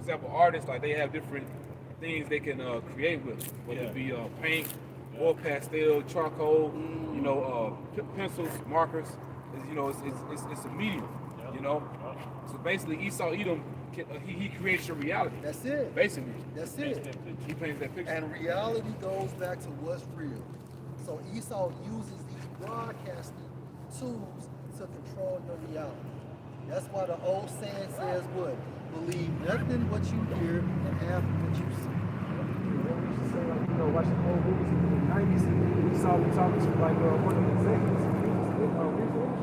example, artists, like they have different things they can create with, whether it be paint, oil pastel, charcoal, you know, pencils, markers. It's a medium, you know. So basically, Esau Edom, he creates your reality. That's it. Basically, That's it. he paints that picture. And reality goes back to what's real. So Esau uses these broadcasting tools to control your reality. That's why the old saying says what? Believe nothing what you hear and half what you see. You know, watching old movies in the 90s, we saw them talking to like one of the executives.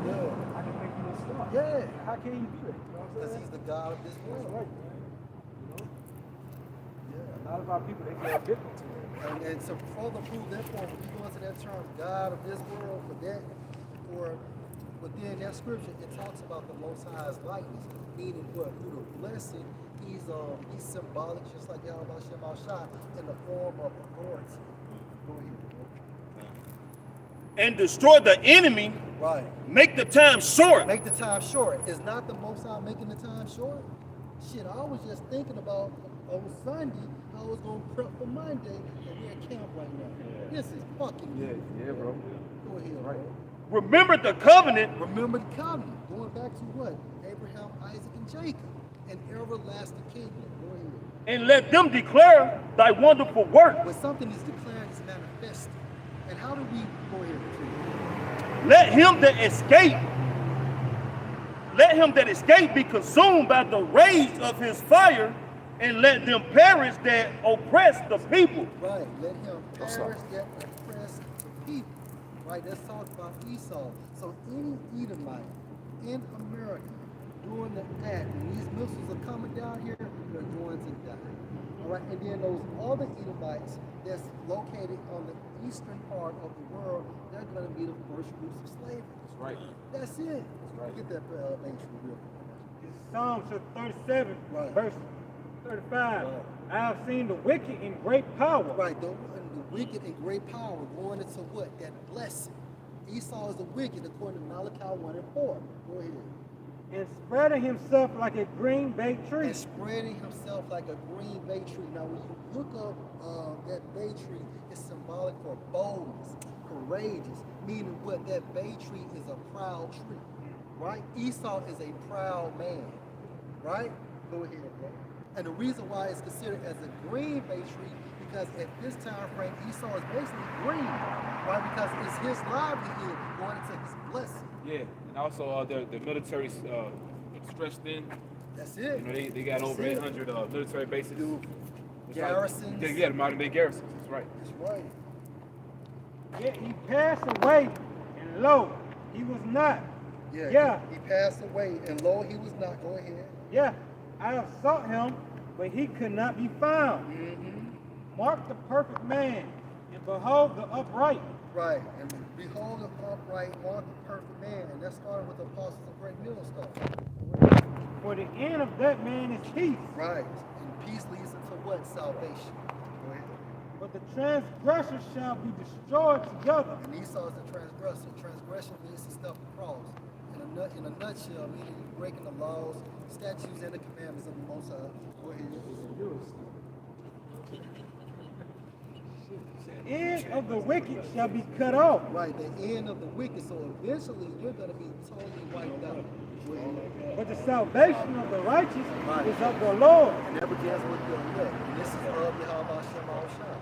Yeah. I can make you a star. Yeah. How can you do that? You know what I'm Because saying? he's the God of this That's world. right. You know? Yeah, a lot of our people, they get victim to it. And to further prove that point, when you go into that term, God of this world, for that, or within that scripture, it talks about the Most High's likeness, meaning what? Through the blessing, he's symbolic, just like Yahweh Shem Shah, in the form of authority. Go ahead, bro. And destroy the enemy, Right. make the time short. Make the time short. Is not the Most High making the time short? Shit, I was just thinking about on Sunday, I was going to prep for Monday, and we're at camp right now. This is fucking Yeah, bro. Go ahead, Right. bro. Remember the covenant, Remember the covenant, going back to what? Abraham, Isaac, and Jacob, an everlasting kingdom. Go ahead. and let them declare thy wonderful work. When something is declared, it's manifested. And how do we go ahead, please? Let him that escape be consumed by the rage of his fire, and let them perish that oppress the people. Right, let him perish that oppress the people. Right, let's talk about Esau. So any Edomite in America during the act, when these missiles are coming down here, they're going to die. All right, and then those other Edomites that's located on the eastern part of the world, they're going to be the first groups of slavery. That's right. That's it. right. Get that nation real quick. Psalms 37, Right. verse 35. Right. I have seen the wicked in great power. Right, the wicked and great power going into what? That blessing. Esau is the wicked according to Malachi 1 and 4. Go ahead. And spreading himself like a green bay tree. And spreading himself like a green bay tree. Now, when you look up that bay tree, it's symbolic for boldness, courageous, meaning what? That bay tree is a proud tree, right? Esau is a proud man, right? Go ahead, bro. And the reason why it's considered as a green bay tree, because at this time frame, Esau is basically green, right? Because it's his livelihood going into his blessing. Yeah, and also the military stretched in. That's it. You know, they got over That's it. 800 military bases. It's Garrisons. Like, yeah, the modern day garrisons. That's right. That's right. Yet he passed away, and lo, he was not. Yeah. He passed away, and lo, he was not. Go ahead. Yeah, I have sought him, but he could not be found. Mark the perfect man, and behold the upright. Right. And behold the upright, mark the perfect man. And that started with the apostles of Great Millstone. For the end of that man is peace, Right. And peace leads into what? Salvation. Go ahead. but the transgressors shall be destroyed together. And Esau is the transgressor. Transgression means to step across. In a nutshell, meaning breaking the laws, statutes, and the commandments of the Most High. Go ahead. The end of the wicked shall be cut off. Right, the end of the wicked. So eventually, you're going to be totally wiped out. Go ahead. But the salvation of the righteous Right. is of the Lord. And that begins with your elect. And this is of Yahweh Shem Shah.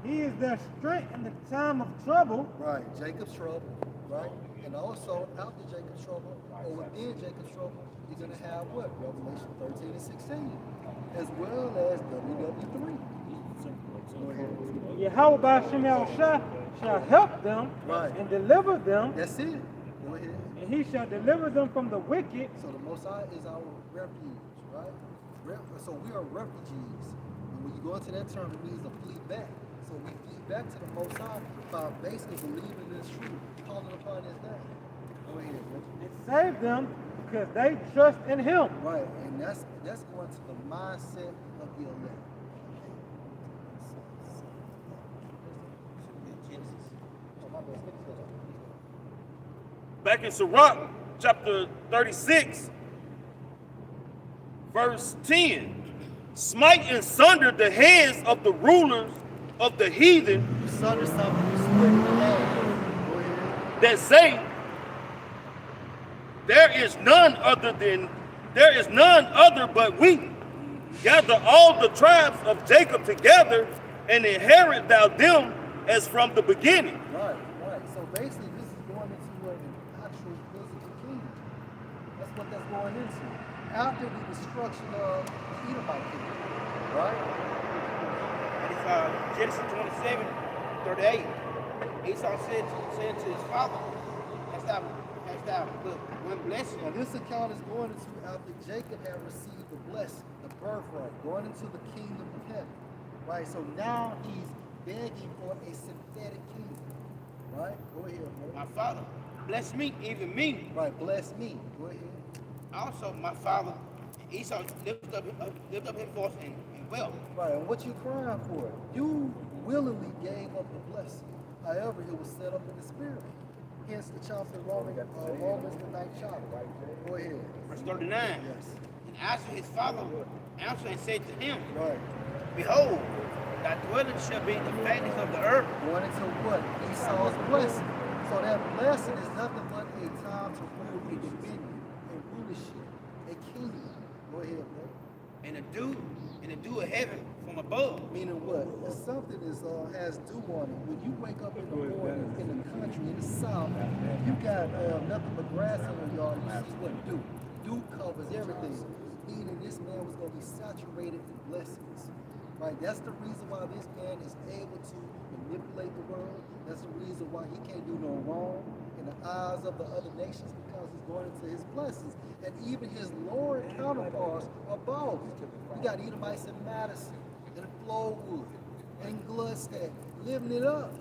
He is their strength in the time of trouble. Right, Jacob's trouble, right? And also, after Jacob's trouble, or within Jacob's trouble, you're going to have what? Revelation 13 and 16, as well as WW3. Go ahead. Yahweh Ba'ashem Yahushua shall help them Right. and deliver them, That's it. Go ahead. and he shall deliver them from the wicked. So the Most High is our refuge, right? So we are refugees. And when you go into that term, it means to flee back. So we flee back to the Most High by basically believing in His truth, calling upon His name. Go ahead, bro. and save them because they trust in him. Right, and that's going to the mindset of the elect. Back in Sirach, chapter 36, verse 10. Smite and sunder the heads of the rulers of the heathen You sunder something, you split it in half. Go ahead. that say, there is none other but we. Gather all the tribes of Jacob together and inherit thou them as from the beginning. Right. So basically, this is going into an actual physical kingdom. That's what that's going into. After the destruction of the Edomite kingdom. Right? And it's Genesis 27:38. Esau said to his father, hast thou look, one blessing. Now this account is going into after Jacob had received the blessing, the birthright, going into the kingdom of heaven. Right? So now he's begging for a synthetic kingdom. Right? Go ahead, bro. My father, bless me, even me. Right, bless me. Go ahead. Also, my father, Esau, lift up his voice and wealth. Right, and what you crying for? You willingly gave up the blessing. However, it was set up in the spirit. Hence the chapter Romans, the 9th chapter. Go ahead. Verse 39. Yes. And answered his father, answered and said to him, Right. behold, thy dwelling shall be the fatness of the earth. Going into what? Esau's blessing. So that blessing is nothing but a time to rule a dominion, a rulership, a kingdom. Go ahead, bro. And the dew of heaven from above. Meaning what? If something has dew on it, when you wake up in the morning in the country, in the south, you got nothing but grass in your yard, you see what dew. Dew covers everything. Meaning this man was going to be saturated in blessings. Right? That's the reason why this man is able to manipulate the world. That's the reason why he can't do no wrong in the eyes of the other nations, because he's going into his blessings. And even his lower counterparts are both. You got Edomites in Madison, in Flowood, in Gluckstadt, living it up.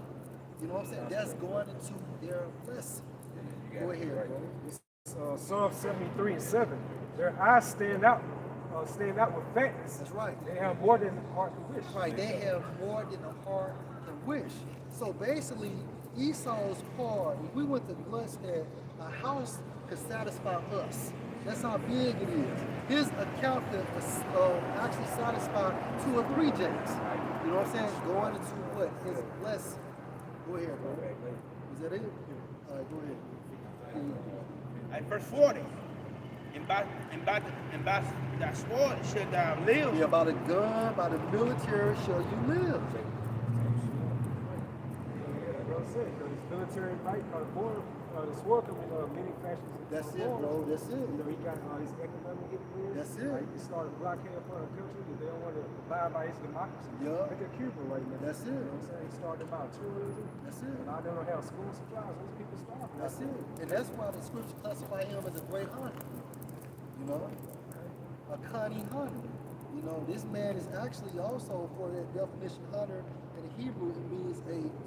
You know what I'm saying? That's going into their blessing. Go ahead, bro. Psalm 73:7. Their eyes stand out with fatness. That's right. They have more than the heart can wish. Right, they have more than the heart can wish. So basically, Esau's part, if we went to Gluckstadt, a house could satisfy us. That's how big it is. His account could actually satisfy 2 or 3 jacks. You know what I'm saying? Going into what? His blessing. Go ahead, bro. Is that it? All right, go ahead. At verse 40. And by thy sword shall thou live. Yeah, by the gun, by the military shall you live. Military might, the sword can be many fashions. That's it, bro. That's it. You know, he got his economic influence. That's it. He started blockading upon a country that they don't want to abide by his democracy. Yeah. Look at Cuba right now. That's it. You know what I'm saying? He started about tourism. That's it. And now they don't have school supplies. Those people starving. That's it. And that's why the scripture classify him as a great hunter. You know? A cunning hunter. You know, this man is actually also, for that definition, hunter in Hebrew, it means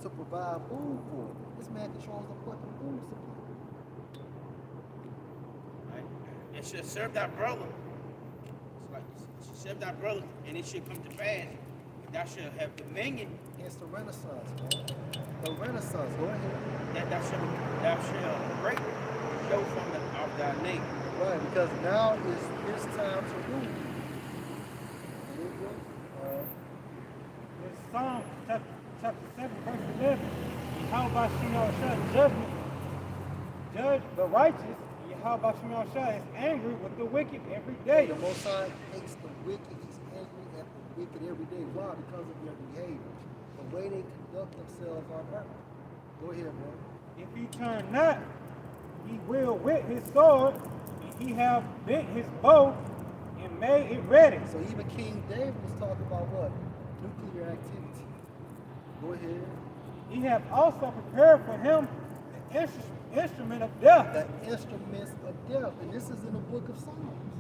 to provide food for. This man controls the fucking food supply. Right? And shall serve thy brother. It's like, shall serve thy brother, and it shall come to pass. Thou shalt have dominion. It's the Renaissance, man. The Renaissance. Go ahead. That thou shalt break show from of thy name. Right, because now is his time to rule. It's Psalm chapter 7, verse 11. Yahweh Shemel Shah judgment. Judge the righteous. Yahweh Shemel Shah is angry with the wicked every day. The Most High hates the wicked. He's angry at the wicked every day. Why? Because of their behavior. The way they conduct themselves on earth. Go ahead, bro. If he turn not, he will with his sword, and he have bent his bow and made it ready. So even King David was talking about what? Nuclear activity. Go ahead. He hath also prepared for him the instrument of death. The instruments of death. And this is in the book of Psalms.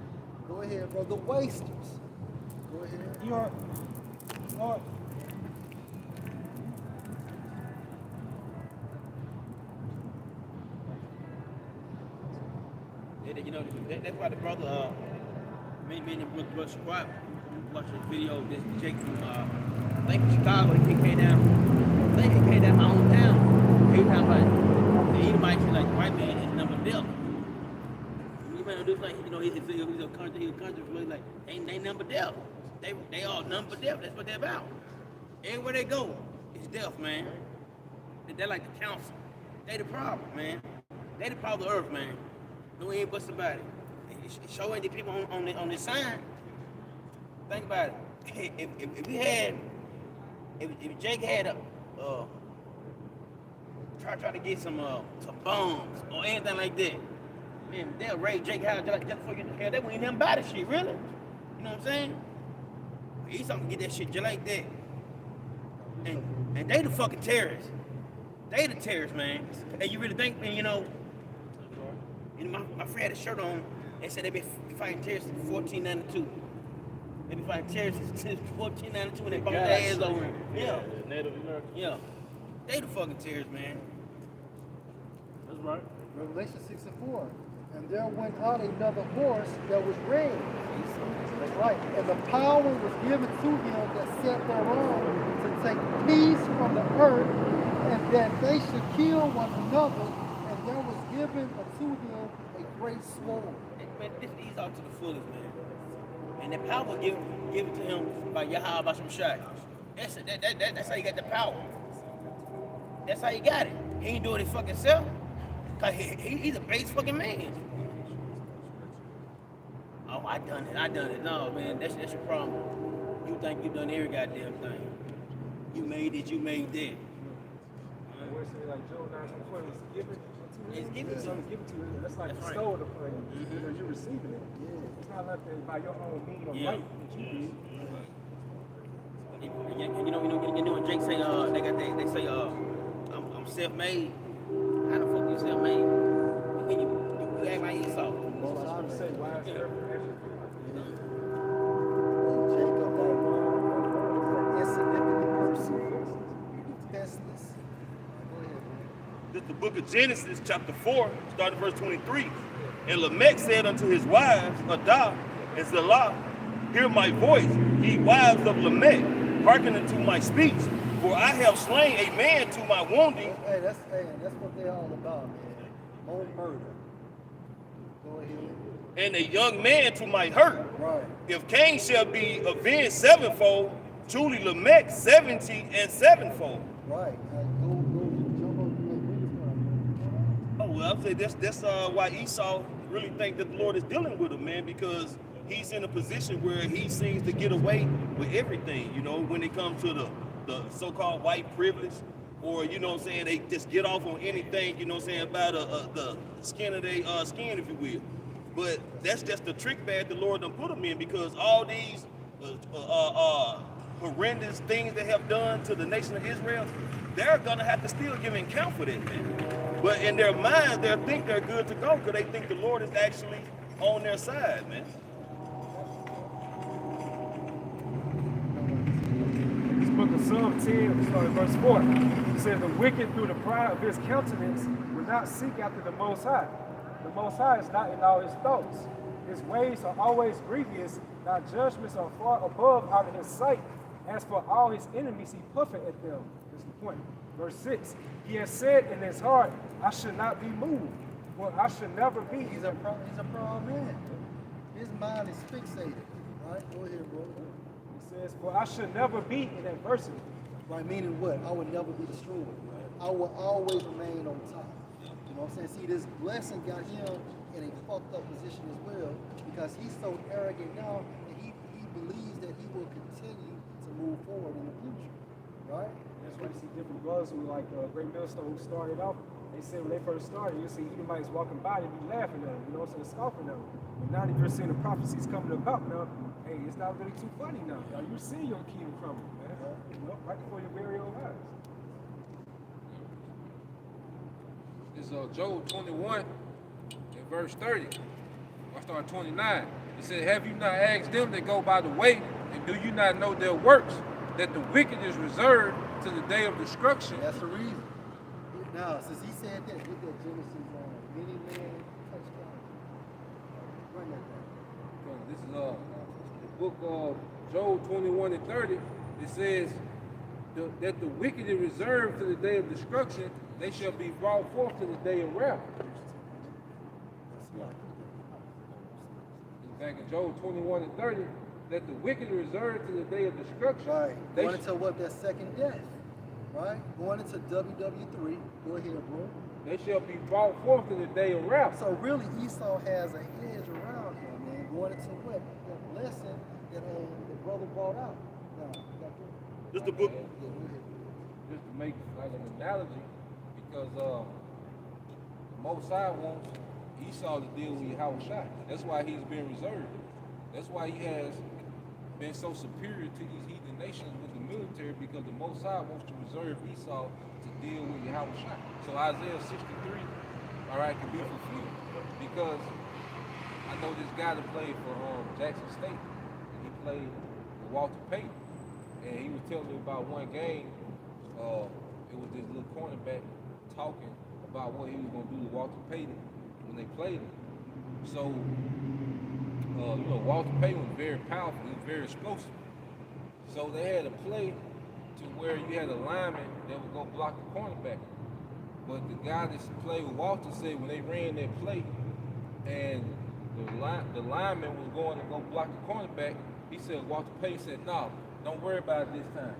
Go ahead, bro. The wasters. Go ahead. Your Lord. You know, that's why the brother, many brother Squat, watched this video of this Jake from, I think from Chicago. He came down. I think he came down my hometown. He was talking about the Edomites, like white man is number death. You better this like, you know, he's a country like, ain't they nothing but death. They all nothing but death. That's what they're about. Everywhere they go, it's death, man. They're like the council. They the problem, man. They the problem of the earth, man. No ain't but somebody. It showing the people on this sign. Think about it. If Jake had try to get some bombs or anything like that, man, they'll raid Jake House just before you hell. They wouldn't even buy the shit, really. You know what I'm saying? Esau can get that shit just like that. And they the fucking terrorists. They the terrorists, man. And you really think, man, you know my friend had a shirt on and said they been fighting terrorists since 1492. They been fighting terrorists since 1492 and they bumped their ass over. Yeah. Native American. Yeah. They the fucking terrorists, man. That's right. Revelation 6 and 4. And there went out another horse that was red. That's right. And the power was given to him that sat thereon to take peace from the earth, and that they should kill one another. And there was given unto him a great sword. Man, this Esau to the fullest, man. And the power was given to him by Yahweh Basham Shai. That's how you got the power. That's how you got it. He ain't doing it fucking self. Cause he's a base fucking man. Oh, I done it. No, man, that's your problem. You think you done every goddamn thing. You made it, you made that. Where it say like Job 9:24 was given to you. It's given to you. Given to you. That's like That's right. bestowed upon you. You know, you're receiving it. It's not like that by your own means or Yeah. right that you did. You know when Jake say they say I'm self-made. How the fuck you self-made? When you act like Esau. Most I would say wise Jacob, that insignificant person, defenseless. Go ahead, man. This is the book of Genesis, chapter 4, starting verse 23. And Lamech said unto his wives, Adah and Zillah, hear my voice, ye wives of Lamech, hearken unto my speech, for I have slain a man to my wounding. Hey, that's what they're all about, man. More murder. Go ahead. And a young man to my hurt. Right. If Cain shall be avenged sevenfold, truly Lamech 70 and sevenfold. Right. Go jump on. Oh, well, I'd say that's why Esau really think that the Lord is dealing with him, man, because he's in a position where he seems to get away with everything, you know, when it comes to the so-called white privilege, or, you know what I'm saying, they just get off on anything, you know what I'm saying, about the skin of their skin, if you will. But that's just the trick bag the Lord done put them in, because all these horrendous things they have done to the nation of Israel, they're gonna have to still give an account for that, man. But in their minds, they think they're good to go because they think the Lord is actually on their side, man. This book of Psalm 10, starting verse 4. It says, the wicked through the pride of his countenance will not seek after the Most High. The Most High is not in all his thoughts. His ways are always grievous, thy judgments are far above out of his sight. As for all his enemies, he puffeth at them. That's the point. Verse 6, he has said in his heart, I should not be moved. Well, I should never be. He's a proud man. His mind is fixated. Right? Go ahead, bro. He says, for I should never be in adversity. Right, meaning what? I would never be destroyed. I will always remain on top. You know what I'm saying? See, this blessing got him in a fucked up position as well, because he's so arrogant now that he believes that he will continue to move forward in the future. Right? That's why you see different brothers who, like Great Millstone, who started off, they said when they first started, you see Edomites walking by, they be laughing at them, you know what I'm saying, scoffing at them. But now that you're seeing the prophecies coming about now, hey, it's not really too funny now. Now you're seeing your kingdom crumble, man. You know, right before your very own eyes. This is Job 21 and verse 30. I start 29. It said, have you not asked them that go by the way, and do you not know their works, that the wicked is reserved to the day of destruction? That's the reason. Now, since he said that, look at Genesis, many men touchdown. Run that down. This is the book of Job 21 and 30. It says that the wicked is reserved to the day of destruction. They shall be brought forth to the day of wrath. back in Job 21:30, that the wicked are reserved to the day of destruction. Right. They Going sh- into what? Their second death. Right? Going into WW3. Go ahead, bro. They shall be brought forth in the day of wrath. So really, Esau has a hedge around him, man. Going into what? That blessing that the brother brought out. Now, you got that? Just the book. Yeah, go ahead. Just to make like an analogy, because the Most High wants Esau to deal with Yahushua. That's why he's been reserved. That's why he has been so superior to these heathen nations with the military, because the Most High wants to reserve Esau to deal with Yahushua. So Isaiah 63, all right, can be fulfilled. Because I know this guy that played for Jackson State, and he played with Walter Payton. And he was telling me about one game, it was this little cornerback talking about what he was going to do to Walter Payton when they played him. So, Walter Payton was very powerful, he was very explosive. So they had a play to where you had a lineman that would go block the cornerback. But the guy that played with Walter said when they ran that play and the lineman was going to go block the cornerback, he said, Walter Payton said, no, don't worry about it this time.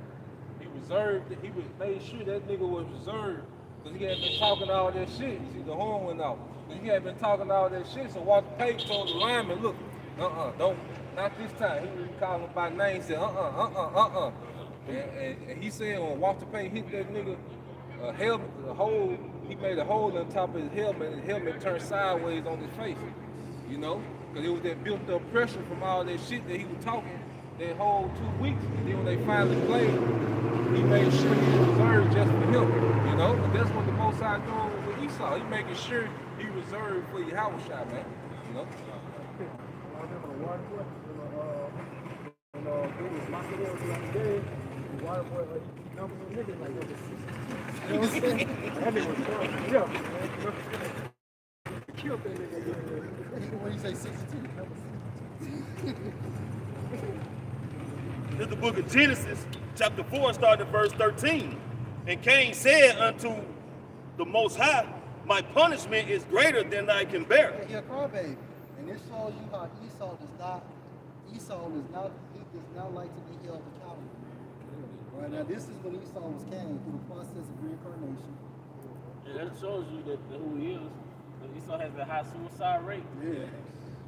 He reserved it. He made sure that nigga was reserved because he had been talking all that shit. You see, the horn went off. But he had been talking all that shit, so Walter Payton told the lineman, look, don't, not this time. He really called him by name, said, And he said when Walter Payton hit that nigga helmet, he made a hole on top of his helmet, and the helmet turned sideways on his face. You know? Because it was that built up pressure from all that shit that he was talking that whole 2 weeks. And then when they finally played, he made sure he was reserved just for him. You know? And that's what the Most High doing with Esau. He making sure he reserved for Yahushua, man. You know? I remember the water boy, when dude was locking in the other day, the water boy, he numbers a nigga like that. You know what I'm saying? That nigga was strong. Yeah, man. Killed that nigga. When you say 62, number 62. This is the book of Genesis, chapter 4, starting at verse 13. And Cain said unto the Most High, my punishment is greater than I can bear. He a crybaby. And it shows you how Esau does not like to be held accountable. Right now, this is when Esau was Cain through the process of reincarnation. And that shows you that who he is. Esau has a high suicide rate. Yeah.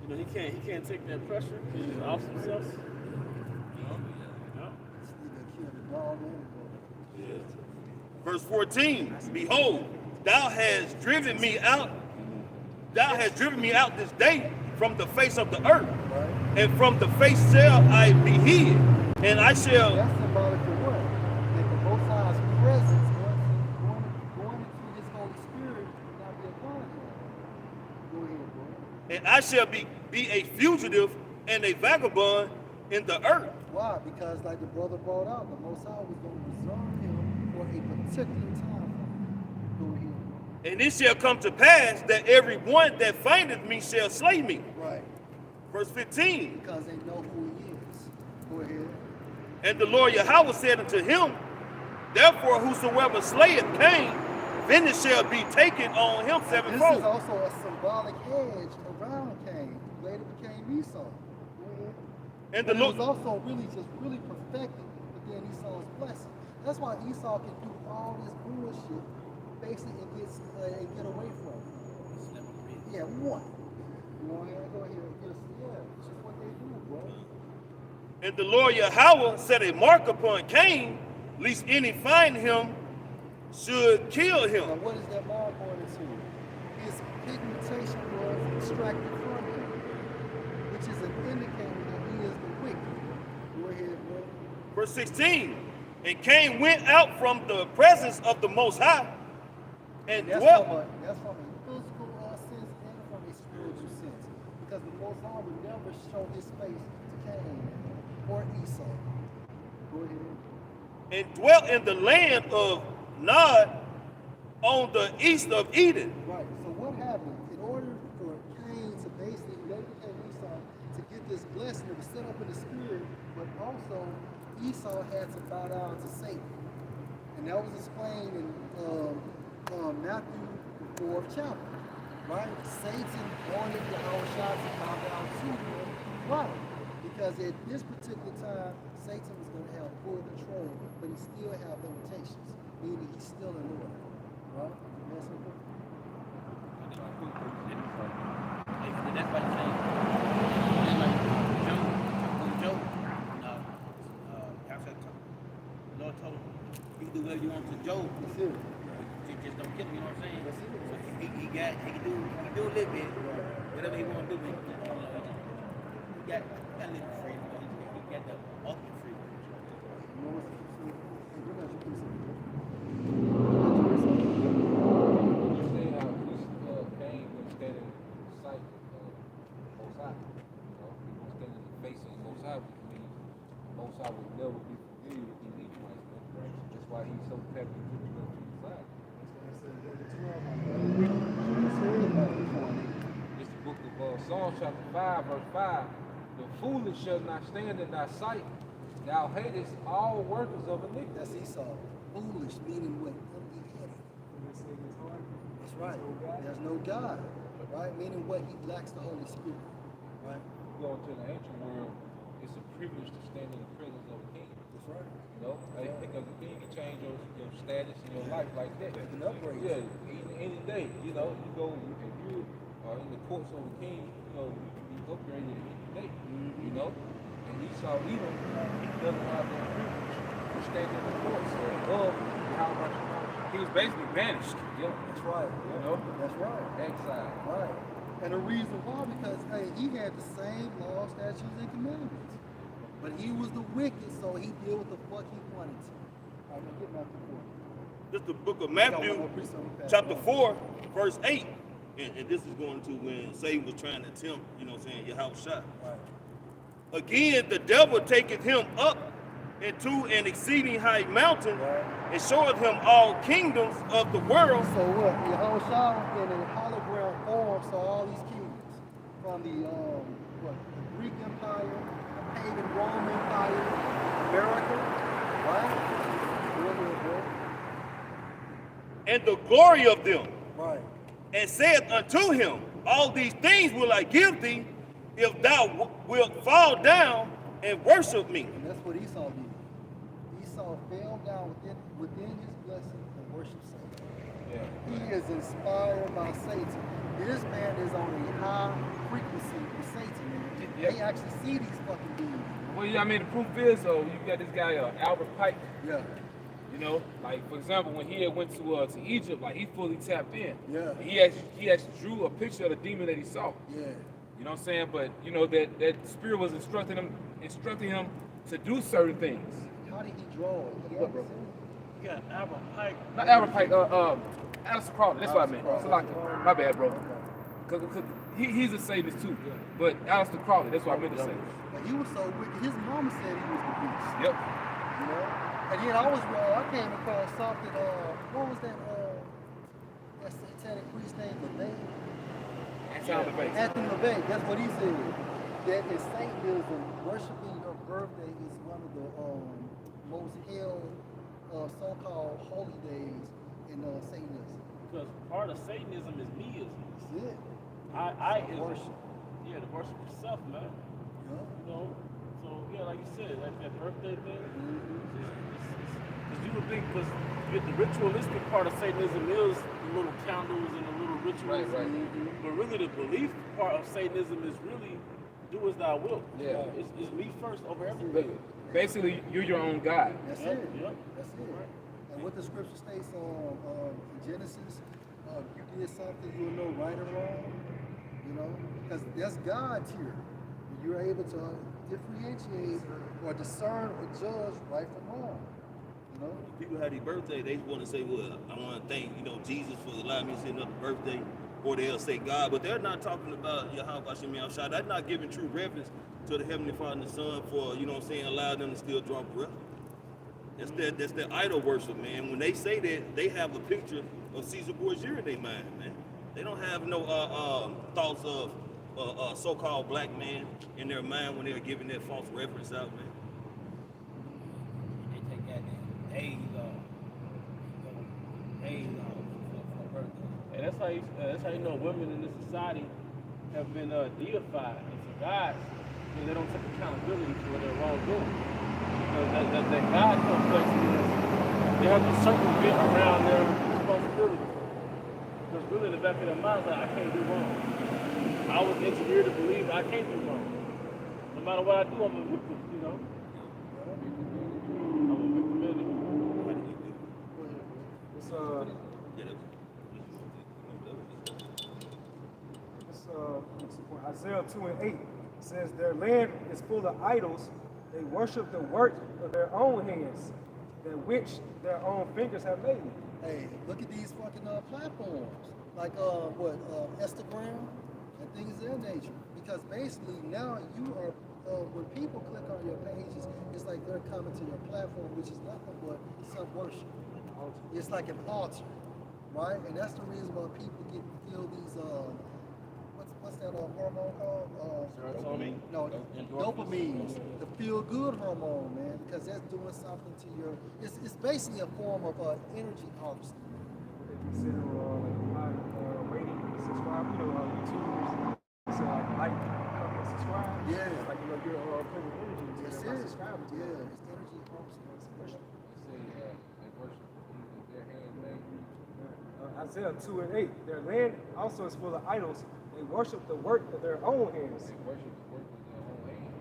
You know, he can't take that pressure. He's off himself. This nigga killed a dog and a boy. Verse 14, behold, thou hast driven me out this day from the face of the earth, Right? and from the face shall I be hid, and I shall. That's symbolic for what? That the Most High's presence going into His Holy Spirit will not be upon him. Go ahead, bro. And I shall be a fugitive and a vagabond in the earth. Why? Because like the brother brought out, the Most High was going to reserve him for a particular time. Go ahead, bro. And it shall come to pass that every one that findeth me shall slay me. Right. Verse 15. Because they know who he is. Go ahead. And the Lord Yahweh said unto him, therefore whosoever slayeth Cain, vengeance shall be taken on him This sevenfold. is also a symbolic hedge around Cain, who later became Esau. Go ahead. And But the it was Lord, also really perfected within Esau's blessing. That's why Esau can do all this bullshit, basically, and get away from it. Yeah, one. You know, go ahead and just, it's just what they do, bro. and the Lord Yahweh set a mark upon Cain, lest any find him should kill Now, him. what is that mark pointing to? His pigmentation was extracted from him, which is an indicator that he is the wicked. Go ahead, bro. Verse 16. And Cain went out from the presence of the Most High and That's dwelt. from a physical sense and from a spiritual sense. Because the Most High would never show his face to Cain or Esau. Go ahead. And dwelt in the land of Nod on the east of Eden. Right. So what happened? In order for Cain to basically later became Esau to get this blessing, it was set up in the spirit, but also Esau had to bow down to Satan. And that was explained in Matthew, the 4th chapter. Right? Satan wanted Yahushua to bow down to him Right. Because at this particular time, Satan was going to have full control, but he still have limitations, meaning he's still in order. Right? That's simple. That's why you say, that's like Job. The Lord told him, you can do whatever you want to Job. That's it. Just don't kill him, you know what I'm saying? That's it. So he can do a little bit, whatever he want to do. He got a little freedom, but he got the ultimate freedom. You know what's hey, bring out your piece of it. You see how Cain was standing in sight of Most High. You know, he was standing in the face of the Most High, which means Most High would never be familiar with these Edomites. Man. That's why he's so happy to put them to the side. It's the book of Psalms chapter 5, verse 5. The foolish shall not stand in thy sight. Thou hatest all workers of iniquity. That's Esau. Foolish, meaning what? Empty-headed. That's right. There's no God. Right? Meaning what? He lacks the Holy Spirit. Right? Go into the ancient world, it's a privilege to stand in the presence of a king. That's right. You know, because the king can change your status in your life like that. He can upgrade Yeah, you. any day. You know, you go, if you are in the courts of a king, you know, you can be upgraded any day. You know, and Esau Edom, he doesn't have that privilege to stand in the courts of how much He was basically banished. yeah, That's right. you know, That's right. exile. Right. And the reason why, because hey, he had the same laws, statutes, and commandments. But he was the wicked, so he did what the fuck he wanted to. All right, now get Matthew 4. This is the book of Matthew, chapter 4, verse 8. And this is going to when Satan was trying to tempt, you know what I'm saying, Yahushua. Right. Again, the devil taketh him up into an exceeding high mountain and showeth him all kingdoms of the world. So what? Yahushua in a hologram form saw all these kingdoms. From the the Greek Empire, the pagan Roman Empire, America, right? Go ahead, bro. And the glory of them, Right. and saith unto him, all these things will I give thee, if thou wilt fall down and worship me. And that's what Esau did. Esau fell down within his blessing and worship Satan. Yeah. He is inspired by Satan. This man is on a high frequency with Satan, man. Yeah. They actually see these fucking dudes. Well, yeah, I mean, the proof is, you got this guy, Albert Pike. Yeah. You know, like for example, when he had went to Egypt, like he fully tapped in. Yeah. He actually drew a picture of the demon that he saw. Yeah. You know what I'm saying? But you know that spirit was instructing him to do certain things. How did he draw it? He What, bro? You got Albert Pike. Not Albert Pike, Alistair Crowley. That's what I meant. Crowley. My bad, bro. Cause he's a Satanist too. But Alistair Crowley, that's what I meant to say. But he was so wicked. His mama said he was the beast. Yep. You know? And then I came across something, what was that satanic priest name, LeVay? Anthony LeVay, that's what he said. That in Satanism, worshiping your birthday is one of the most held so-called holy days in Satanism. Because part of Satanism is meism. That's it. I is Worship. Yeah, the worship of self, man. Yeah. You know, so yeah, like you said, that birthday thing. Because you would think, because the ritualistic part of Satanism is the little candles and the little rituals. Right. But really, the belief part of Satanism is really do as thou wilt. Yeah. It's me first over everything. Basically, you're your own God. That's Yep, it. yep. That's it. And what the scripture states in Genesis, you did something, you'll know right or wrong. You know, because that's God's here. You're able to differentiate or discern or judge right from wrong. You know? People have their birthday, they want to say, well, I want to thank, Jesus for allowing me to see another birthday. Or they'll say God, but they're not talking about Yahweh Shem Yahshua. They're not giving true reverence to the Heavenly Father and the Son for, allowing them to still draw breath. That's their idol worship, man. When they say that, they have a picture of Caesar Borgia in their mind, man. They don't have no thoughts of a so-called black man in their mind when they're giving that false reference out, man. They take that days for birthday. And that's how you know women in this society have been deified into gods because they don't take accountability for their wrongdoing. Because that God complex is they have to circumvent around their responsibilities. Because really in the back of their mind, like, I can't do wrong. I was engineered to believe that I can't do wrong. No matter what I do, I'm a victim, you know? I'm a victim of it. It's Isaiah 2:8. It says, their land is full of idols. They worship the work of their own hands, that which their own fingers have made. Hey, look at these fucking platforms, like Instagram and things of that nature. Because basically now you are, when people click on your pages, it's like they're coming to your platform, which is nothing but some worship. It's like an altar, right? And that's the reason why people feel these what's that hormone called? Serotonin? No, dopamine, the feel good hormone, man, because that's doing something to your. It's basically a form of energy harvesting. They consider rating, subscribe, YouTubers. So like, comment, subscribe. Yeah. Like you're putting energy into That's it by it. subscribing to Yeah, it. it's energy harvesting. It's worship. They worship their handmade. Isaiah 2:8. Their land also is full of idols. They worship the work of their own hands. They worship the work of their own hands.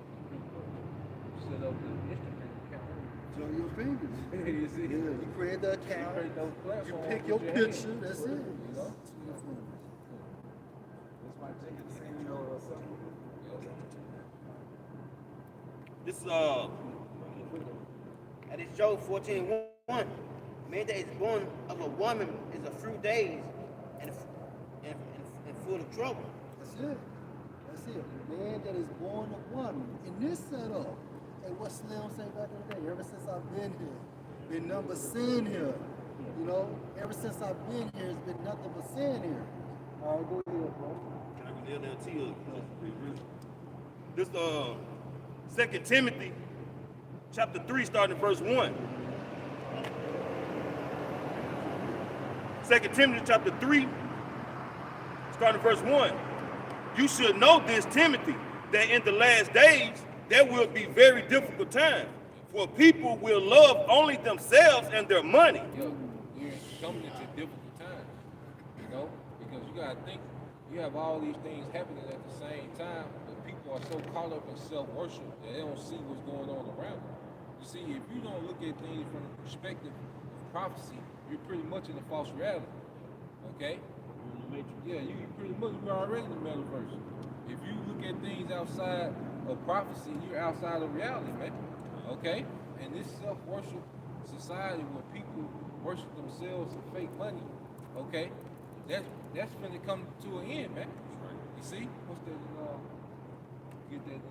Set up the Instagram account. Show your fingers. You see? Yeah, you create the account. create those You platforms pick with your your picture. hands. That's it. You know? That's why Jacob said, something. This And it's Job 14:1. Man that is born of a woman is a few days and full of trouble. That's it. That's it. Man that is born of woman. In this setup, and what Slim say back in the day, ever since I've been here, been nothing but sin here. You know, ever since I've been here, it's been nothing but sin here. All right, go ahead, bro. This 2 Timothy chapter 3, starting at verse 1. 2 Timothy chapter 3, starting at verse 1. You should know this, Timothy, that in the last days there will be very difficult times. For people will love only themselves and their money. Yo, we're coming into difficult times, because you gotta think, you have all these things happening at the same time, but people are so caught up in self-worship that they don't see what's going on around them. You see, if you don't look at things from the perspective of prophecy, you're pretty much in a false reality. Okay? Yeah, you pretty much, you're already in the metaverse. If you look at things outside of prophecy, you're outside of reality, man. Okay? And this self-worship society where people worship themselves and fake money, okay? That's when it come to an end, man. You see? What's that get that 2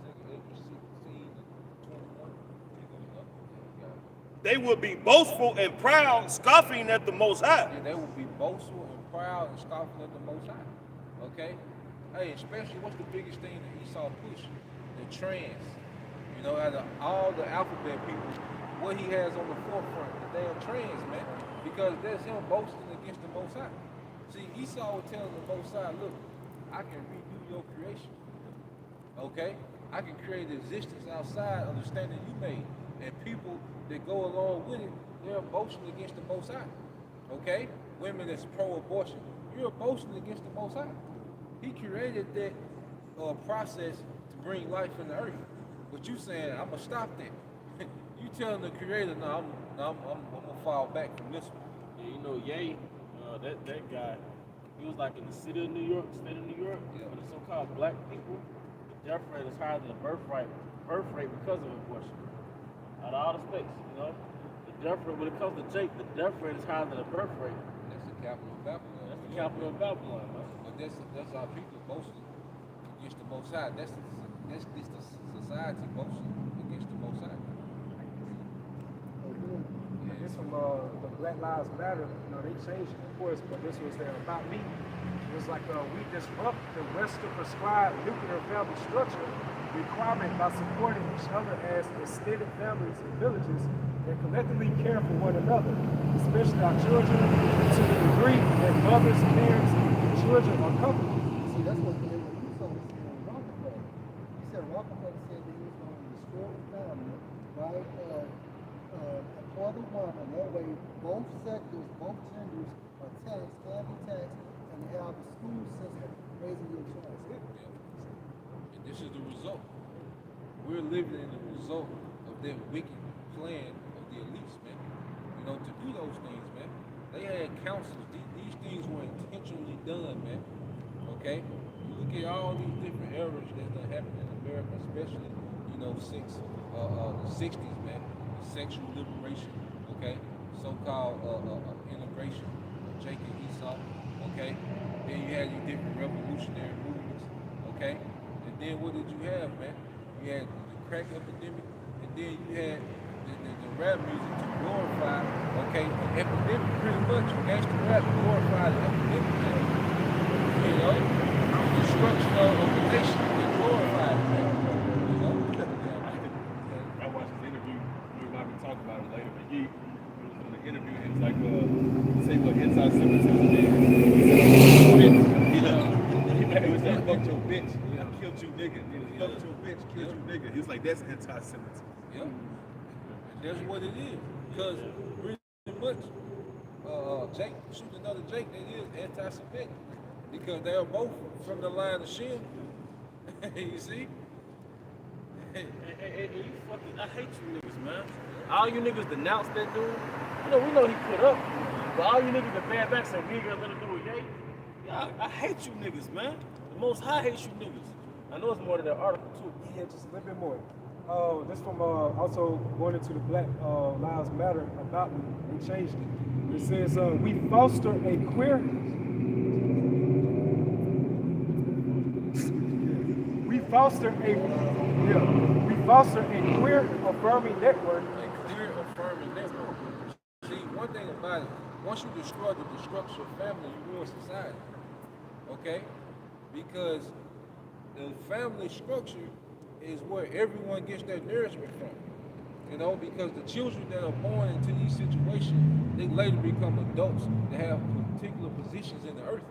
Esdras 16:21? They will be boastful and proud, scoffing at the Most High. Yeah, they will be boastful and proud and scoffing at the Most High. Okay? Hey, especially what's the biggest thing that Esau pushed? The trans. Out of all the alphabet people, what he has on the forefront, the damn trans, man. Because that's him boasting against the Most High. See, Esau was telling the Most High, look, I can redo your creation. Okay? I can create existence outside of the standard you made. And people that go along with it, they're boasting against the Most High. Okay? Women that's pro-abortion, you're boasting against the Most High. He created that process to bring life in the earth. But you saying, I'm gonna stop that. You telling the creator, no, I'm gonna fall back from this one. Yeah, Ye, that guy, he was like in the city of New York, state of New York, Yeah. for the so-called black people, the death rate is higher than the birth rate because of abortion. Out of all the states, the death rate, when it comes to Jake, the death rate is higher than the birth rate. That's the capital of Babylon. That's the capital of Babylon, man. But that's our people boasting against the Most High. That's the society boasting against the Most High. This from the Black Lives Matter, they changed it, of course, but this was about me. It was like we disrupt the Western prescribed nuclear family structure requirement by supporting each other as extended families and villages that collectively care for one another, especially our children, to the degree that mothers, parents, and children are comfortable. See, that's what Esau was saying. Rockefeller. He come, and that way both sectors, both genders are taxed, can be taxed, and they have a school system raising your child. And this is the result. We're living in the result of that wicked plan of the elites, man. You know, to do those things, man. They had councils. These things were intentionally done, man. Okay? You look at all these different errors that's done happened in America, especially, you know, since the 60s, man. The sexual liberation, okay? So-called integration of Jacob and Esau, okay? Then you had these different revolutionary movements, okay? And then what did you have, man? You had the crack epidemic, and then you had the rap music to glorify, okay, the epidemic pretty much. Gangsta rap glorified the epidemic, man. You know? The destruction of the nation, they glorified it, man. You know? I watched his interview. We might be talking about it later, but he was in the interview. He was like, say what anti-Semitism is. He was like, fuck your bitch, I killed you nigga. Fuck your bitch, killed you nigga. He was like, that's anti-Semitism. Yeah. That's what it is. Because pretty much, Jake shooting another Jake, that is anti-Semitic. Because they are both from the line of Shem. You see? Hey, you fucking, I hate you niggas, man. All you niggas denounce that dude. You know, we know he put up, but all you niggas that bad back say we ain't got nothing to do with Ye. Yeah, I hate you niggas, man. The Most High hates you niggas. I know it's more than that article too. Yeah, just a little bit more. This from also going into the Black Lives Matter about me. They changed it. It says we foster a queer. We foster a queer affirming network. A clear affirming network. See, one thing about it, once you destroy the structure of family, you ruin society. Okay? Because the family structure is where everyone gets their nourishment from. You know, because the children that are born into these situations, they later become adults that have particular positions in the earth.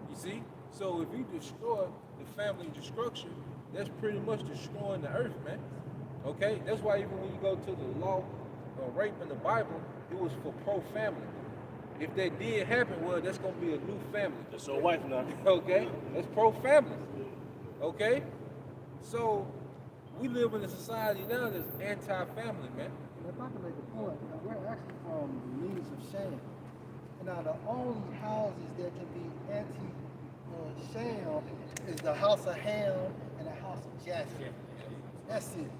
You see? So if you destroy the family structure, that's pretty much destroying the earth, man. Okay? That's why even when you go to the law of rape in the Bible, it was for pro-family. If that did happen, well, that's going to be a new family. That's your wife now. Okay? That's pro-family. Okay? So, we live in a society now that's anti-family, man. And if I can make a point, now we're actually from the lineage of Shem. And now the only houses that can be anti-Shem is the house of Ham and the house of Japheth. That's it.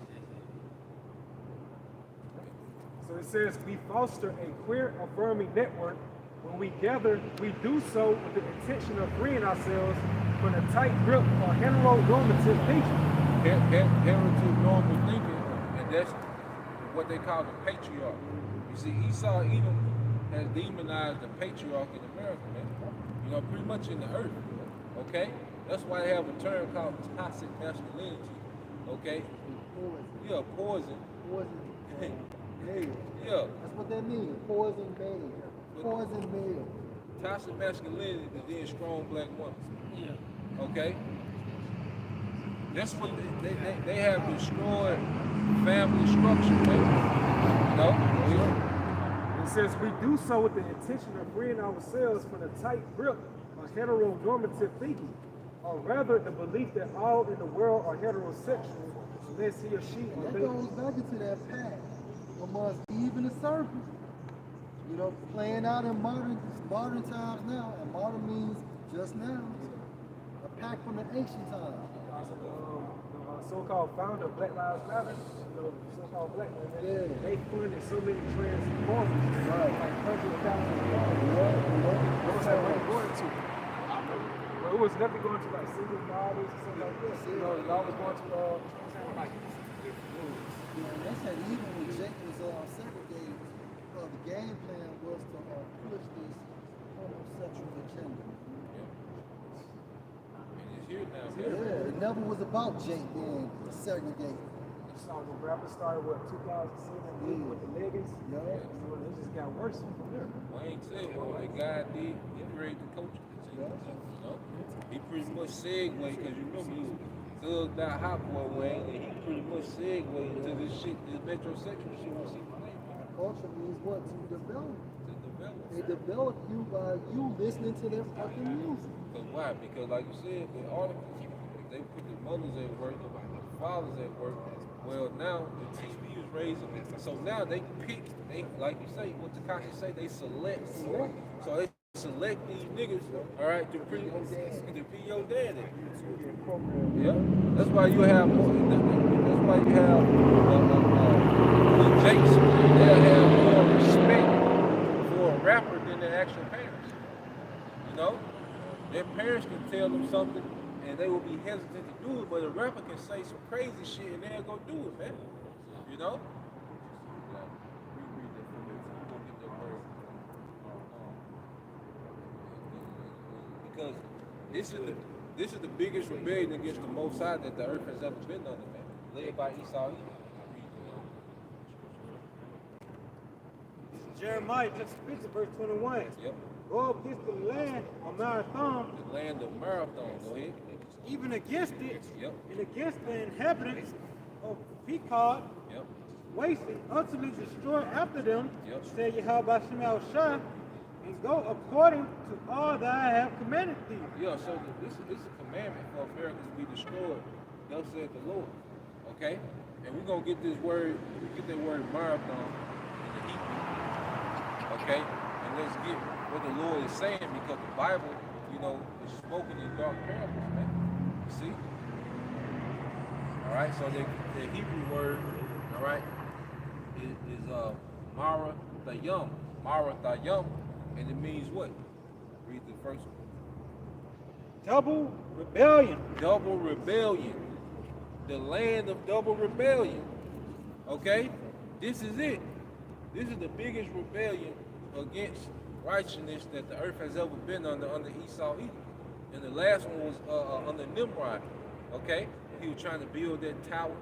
So it says we foster a queer affirming network. When we gather, we do so with the intention of freeing ourselves from the tight grip of heteronormative thinking. Heritage normal thinking, and that's what they call the patriarch. You see, Esau Edom has demonized the patriarch in America, man. You know, pretty much in the earth. Okay? That's why they have a term called toxic masculinity. Okay? Poison. Yeah, poison. Poison. Male. Yeah. That's what that means. Poison male. Poison male. Toxic masculinity is then strong black woman. Yeah. Okay? That's what they have destroyed family structure, baby. You know? It says we do so with the intention of freeing ourselves from the tight grip of heteronormative thinking, or rather the belief that all in the world are heterosexual unless he or she And that obeys. goes back into that pact amongst Eve and the serpent. You know, playing out in modern times now, and modern means just now. A pact from the ancient times. The so-called founder of Black Lives Matter, you know, so-called black men, Yeah. they funded so many transformers, Right. like hundreds of thousands of dollars. What was that money going to? Well, it was never going to like single fathers or something like this. You know, it always going to like Yeah, and they said even when Jake was segregated, the game plan was to push this homosexual agenda. And it's here now, man. Yeah, it never was about Jake being segregated. So the rapper started what 2007 with the Leggings. Yeah. So it just got worse from there. Wayne said, well, like God did, he created the culture. You know? He pretty much segued, because you remember he thugged out Hot Boy Wayne, and he pretty much segued into this shit, this metrosexual shit we see today. Culture means what? To develop. To develop. They develop you by you listening to their fucking music. Because why? Because like you said, the articles, if they put the mothers at work, the fathers at work, well now the TV is raising them. So now they pick, they like you say, what Takashi say, they select. So they select these niggas, all right, to be your daddy. Yeah, that's why you have more. That's why you have the Jakes. They'll have more respect for a rapper than their actual parents. You know, their parents can tell them something and they will be hesitant to do it, but a rapper can say some crazy shit and they'll go do it, man. You know. Because this is the biggest rebellion against the Most High that the earth has ever been under, man. Led by Esau. Jeremiah chapter 50, verse 21. Yep. Go up against the land of Marathon, The land of Marathon. Go ahead. even against it, Yep. and against the inhabitants of Pekod, Yep. waste and utterly destroy after them, Yep. said Yahweh Shem Shah, and go according to all that I have commanded thee. Yeah, so this is a commandment for America to be destroyed. Thus said the Lord. Okay? And we're gonna get this word, that word marathon in the Hebrew. Okay? And let's get what the Lord is saying, because the Bible, you know, is spoken in dark parables, man. You see? Alright, so the Hebrew word, alright, is Mara Thayum. Mara Thayum, and it means what? Read the first one. Double rebellion. Double rebellion. The land of double rebellion. Okay? This is it. This is the biggest rebellion against righteousness that the earth has ever been under Esau Edom. And the last one was under Nimrod. Okay? He was trying to build that tower.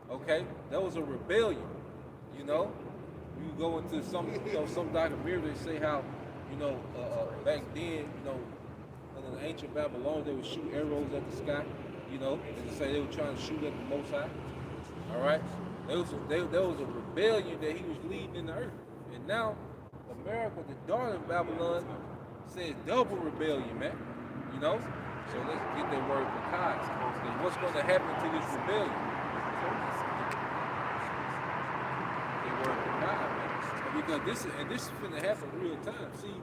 Okay? That was a rebellion. You know? You go into some documentary, they say how, you know, back then, you know, in the ancient Babylon, they would shoot arrows at the sky, you know, and they say they were trying to shoot at the Most High. All right? There was a rebellion that he was leading in the earth. And now, America, the daughter of Babylon, says double rebellion, man. You know? So let's get that word Pekod. And what's going to happen to this rebellion? That word Pekod, man. Because this is going to happen real time. See,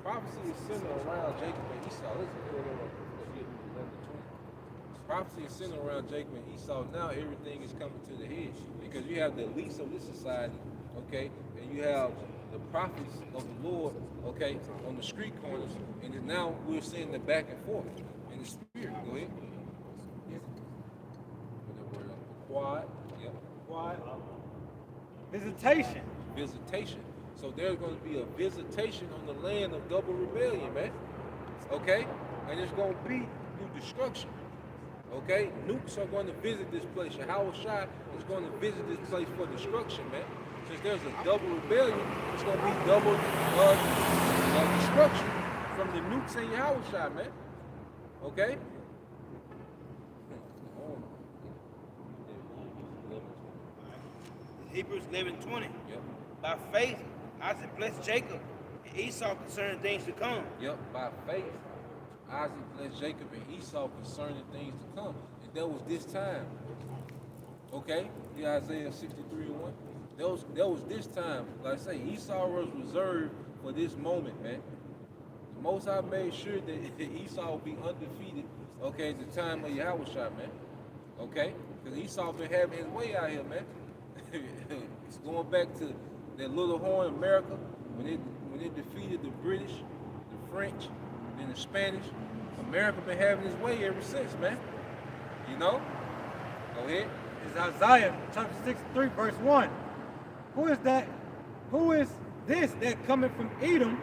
prophecy is centered around Jacob and Esau. Let's get 11:20. Prophecy is centered around Jacob and Esau. Now everything is coming to the head because you have the elites of this society, okay, and you have the prophets of the Lord, okay, on the street corners, and then now we're seeing the back and forth in the spirit. Go ahead. Yeah. Quad. Yep. Quad. Visitation. Visitation. So there's going to be a visitation on the land of double rebellion, man. Okay? And it's going to be through destruction. Okay? Nukes are going to visit this place. Yahweh Shai is going to visit this place for destruction, man. Since there's a double rebellion, it's going to be double destruction from the nukes and Yahweh Shai, man. Okay? Hebrews 11:20. Yep. By faith, Isaac blessed Jacob and Esau concerning things to come. Yep, by faith, Isaac blessed Jacob and Esau concerning things to come. And that was this time. Okay? Yeah, Isaiah 63:1. That was this time. Like I say, Esau was reserved for this moment, man. The Most High made sure that Esau would be undefeated, okay, at the time of Yahweh Shai, man. Okay? Because Esau been having his way out here, man. It's going back to that little horn America when it defeated the British, the French, then the Spanish. America been having its way ever since, man. You know? Go ahead. It's Isaiah chapter 63, verse 1. Who is that? Who is this that coming from Edom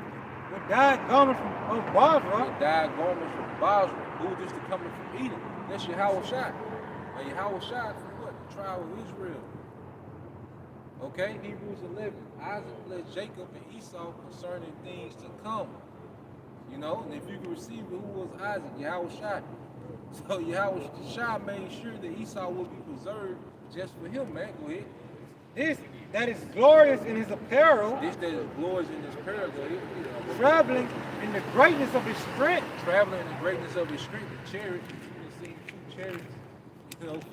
with dyed garments of Basra? The dyed garments from Basra. Who is this that coming from Edom? That's Yahweh Shai. And Yahweh Shai from what? The tribe of Israel. Okay, Hebrews 11. Isaac blessed Jacob and Esau concerning things to come. You know, and if you can receive it, who was Isaac? Yahweh Shai. So Yahweh Shai made sure that Esau would be preserved just for him, man. Go ahead. This that is glorious in his apparel, This that is glorious in his parable. traveling in the greatness of his strength. Traveling in the greatness of his strength, the chariot. You can see 2 chariots,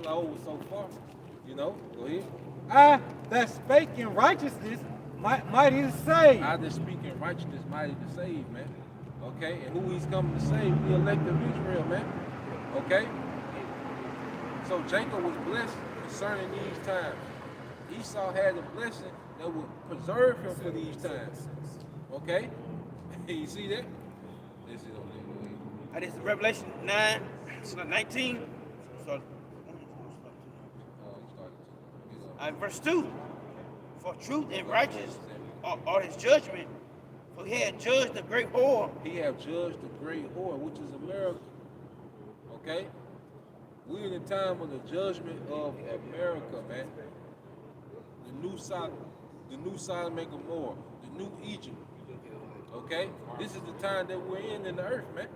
fly over so far. Go ahead. I that spake in righteousness, mighty to save. I that speak in righteousness, mighty to save, man. Okay, and who he's coming to save? The elect of Israel, man. Okay? So Jacob was blessed concerning these times. Esau had a blessing that would preserve him for these times. Okay? You see that? This is on This is Revelation 9, 19. So, verse 2. For truth and righteousness are his judgment. For he had judged the great whore. He have judged the great whore, which is America. Okay? We're in the time of the judgment of America, man. The new Sodom and Gomorrah, the new Egypt. Okay? This is the time that we're in the earth, man.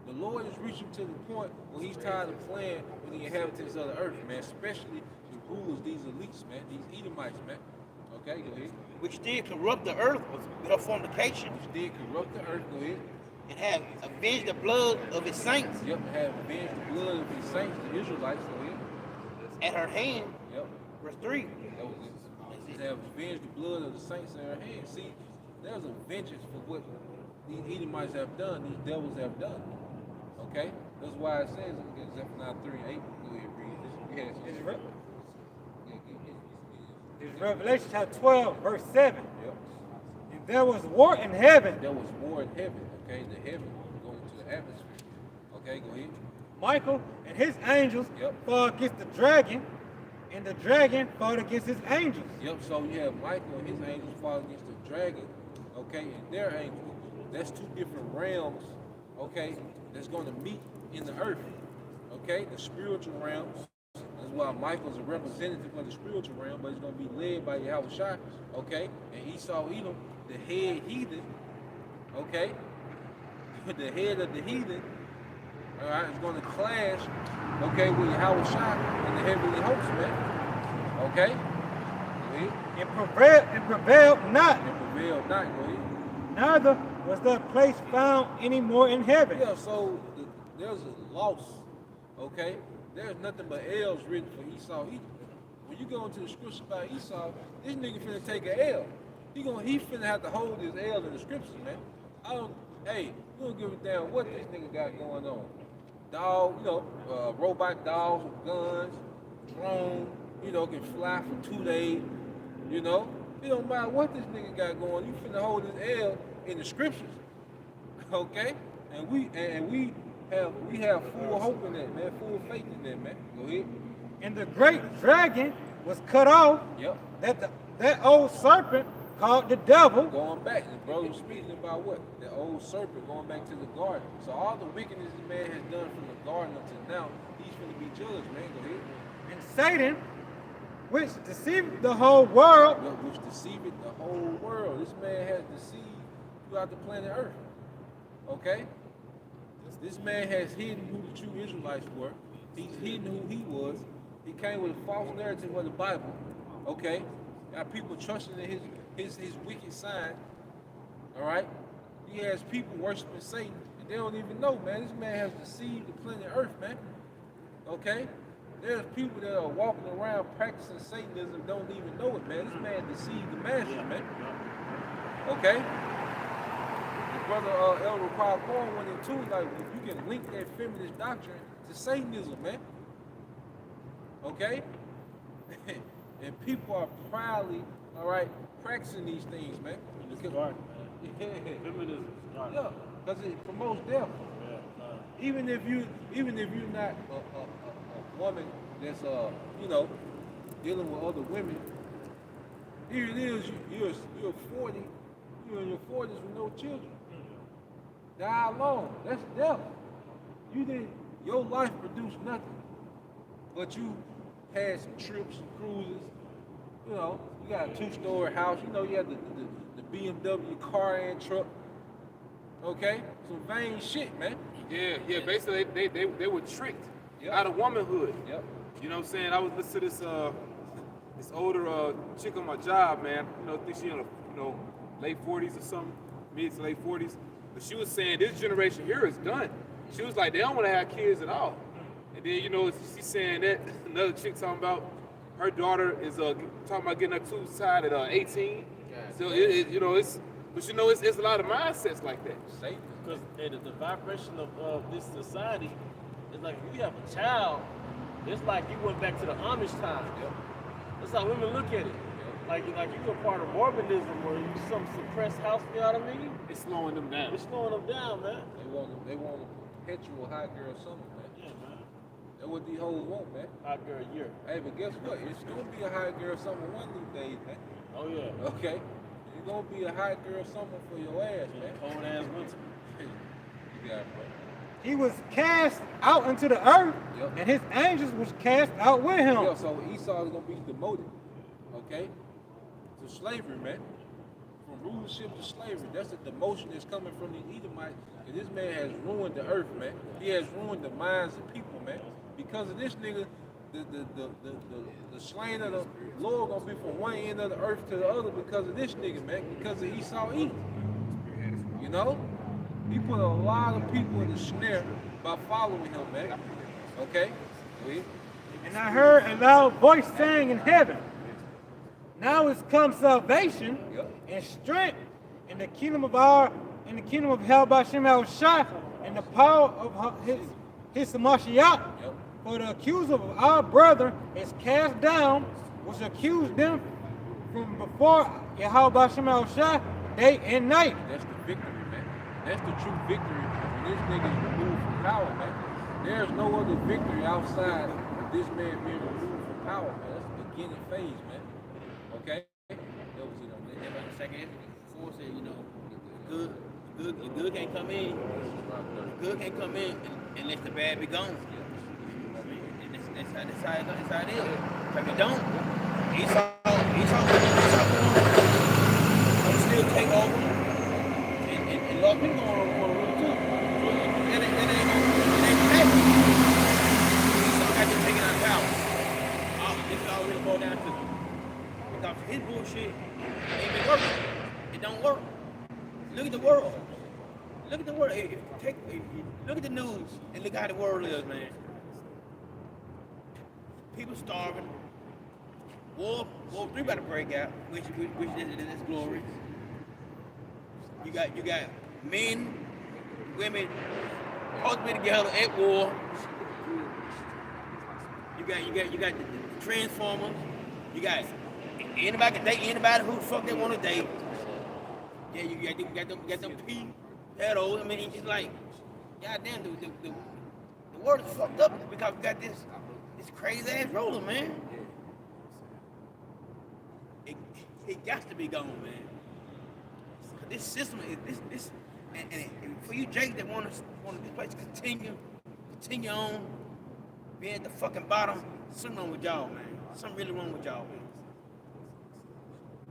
The Lord is reaching to the point where he's tired of playing with the inhabitants of the earth, man, especially the rulers, these elites, man, these Edomites, man. Okay, go ahead. Which did corrupt the earth with her fornication. Which did corrupt the earth, go ahead. And have avenged the blood of his saints. Yep, have avenged the blood of his saints, the Israelites, go ahead. At her hand. Yep. Verse 3. That was it. Have avenged the blood of the saints in her hand. See, there's a vengeance for what these Edomites have done, these devils have done. Okay? That's why it says in Zephaniah 3 and 8, go ahead, read this. It's Revelation chapter 12, verse 7. Yep. And there was war in heaven. There was war in heaven, okay? The heaven going to the atmosphere. Okay, go ahead. Michael and his angels Yep. fought against the dragon, and the dragon fought against his angels. Yep, so you have Michael and his angels fought against the dragon, okay, and their angels. That's 2 different realms, okay, that's going to meet in the earth, okay? The spiritual realms. That's why Michael's a representative of the spiritual realm, but he's going to be led by Yahushua, okay? And Esau, Edom, the head heathen, okay? The head of the heathen, all right, is going to clash, okay, with Yahushua and the heavenly hosts, man. Okay? Go ahead. And prevailed not. And prevailed not, go ahead. Neither was there place found any more in heaven. Yeah, so there's a loss, okay? There's nothing but L's written for Esau. When you go into the scripture about Esau, this nigga finna take an L. He finna have to hold his L in the scriptures, man. We don't give a damn what this nigga got going on. Dog, robot dogs with guns, drone, can fly for 2 days, It don't matter what this nigga got going. You finna hold his L in the scriptures, okay? And we have full hope in that, man. Full faith in that, man. Go ahead. And the great dragon was cut off. Yep. That old serpent called the devil. Going back, the brother was speaking about what? The old serpent going back to the garden. So all the wickedness this man has done from the garden up to now, he's going to be judged, man. Go ahead. And Satan, which deceived the whole world. Which deceived the whole world. This man has deceived throughout the planet Earth. Okay? This man has hidden who the true Israelites were. He's hidden who he was. He came with a false narrative of the Bible. Okay? Got people trusting in his wicked sign. All right? He has people worshiping Satan, and they don't even know, man. This man has deceived the planet Earth, man. Okay? There's people that are walking around practicing Satanism don't even know it, man. This man deceived the masses, man. Okay? The brother Elder Paul went into like you can link that feminist doctrine to Satanism, man. Okay? And people are proudly, all right, practicing these things, man. It's dark, man. Feminism is dark. Yeah, because it promotes death. Yeah, Even if you're not a woman that's dealing with other women, here it is. You're 40. You're in your 40s with no children. Die alone. That's death. Your life produced nothing, but you had some trips, some cruises. You got a 2-story house. You had the BMW car and truck. Okay, some vain shit, man. Yeah. Basically, they were tricked out of womanhood. Yep. You know what I'm saying? I was listening to this this older chick on my job, man. You know, I think she in the late 40s or something, mid to late 40s. But she was saying this generation here is done. She was like, they don't want to have kids at all. And then, you know, she's saying that another chick talking about her daughter is talking about getting her tubes tied at 18. So you know, it's a lot of mindsets like that. Satan. Because the vibration of this society is like, if you have a child, it's like you went back to the Amish time. Yep. That's how women look at it. Like you're a part of Mormonism, or you some suppressed house. You know what I mean? It's slowing them down. It's slowing them down, man. They want a perpetual high girl summer, man. Yeah, man. That's what these hoes want, man. Hot girl year. Hey, but guess what? It's gonna be a high girl summer one of these days, man. Oh yeah. Okay? It's gonna be a high girl summer for your ass, man. Cold ass winter. You got it, bro. He was cast out into the earth, Yep. and his angels was cast out with him. Yeah, so Esau is gonna be demoted, okay, to slavery, man. From rulership to slavery. That's a demotion that's coming from the Edomites. And this man has ruined the earth, man. He has ruined the minds of people, man. Because of this nigga, the slain of the Lord gonna be from one end of the earth to the other because of this nigga, man. Because of Esau Edom. You know? He put a lot of people in the snare by following him, man. Okay? Go ahead. And I heard a loud voice saying in heaven, now is come salvation Yep. and strength in the kingdom of hell by Shem Shai and the power of his Mashiach. Yep. For the accuser of our brother is cast down, which accused them from before Yahweh Shem Shai day and night. That's the victory, man. That's the true victory when this nigga is removed from power, man. There's no other victory outside of this man being removed from power, man. That's the beginning phase, man. Okay? That was it on That's that. like the second before said, you know, the good can't come in. The good can't come in unless the bad be gone. That's how it is. If you don't, Esau will still take over. And Lord, people want to rule too. It ain't happy. Esau got to take it out of power. This is all really boiled down to. Because his bullshit ain't been working. It don't work. Look at the world. Look at the world. Look at the news and look how the world is, man. People starving. War 3 about to break out, which is glory. You got men, women, supposed to be together at war. You got the Transformers. You got anybody can date anybody who the fuck they want to date. Yeah, you got them P pedos. I mean, it's like, goddamn, the world is fucked up because we got this crazy ass roller, man. It got to be gone, man. Cause this system is this, and for you, Jake, that want this place to continue on being at the fucking bottom. Something wrong with y'all, man. Something really wrong with y'all, man.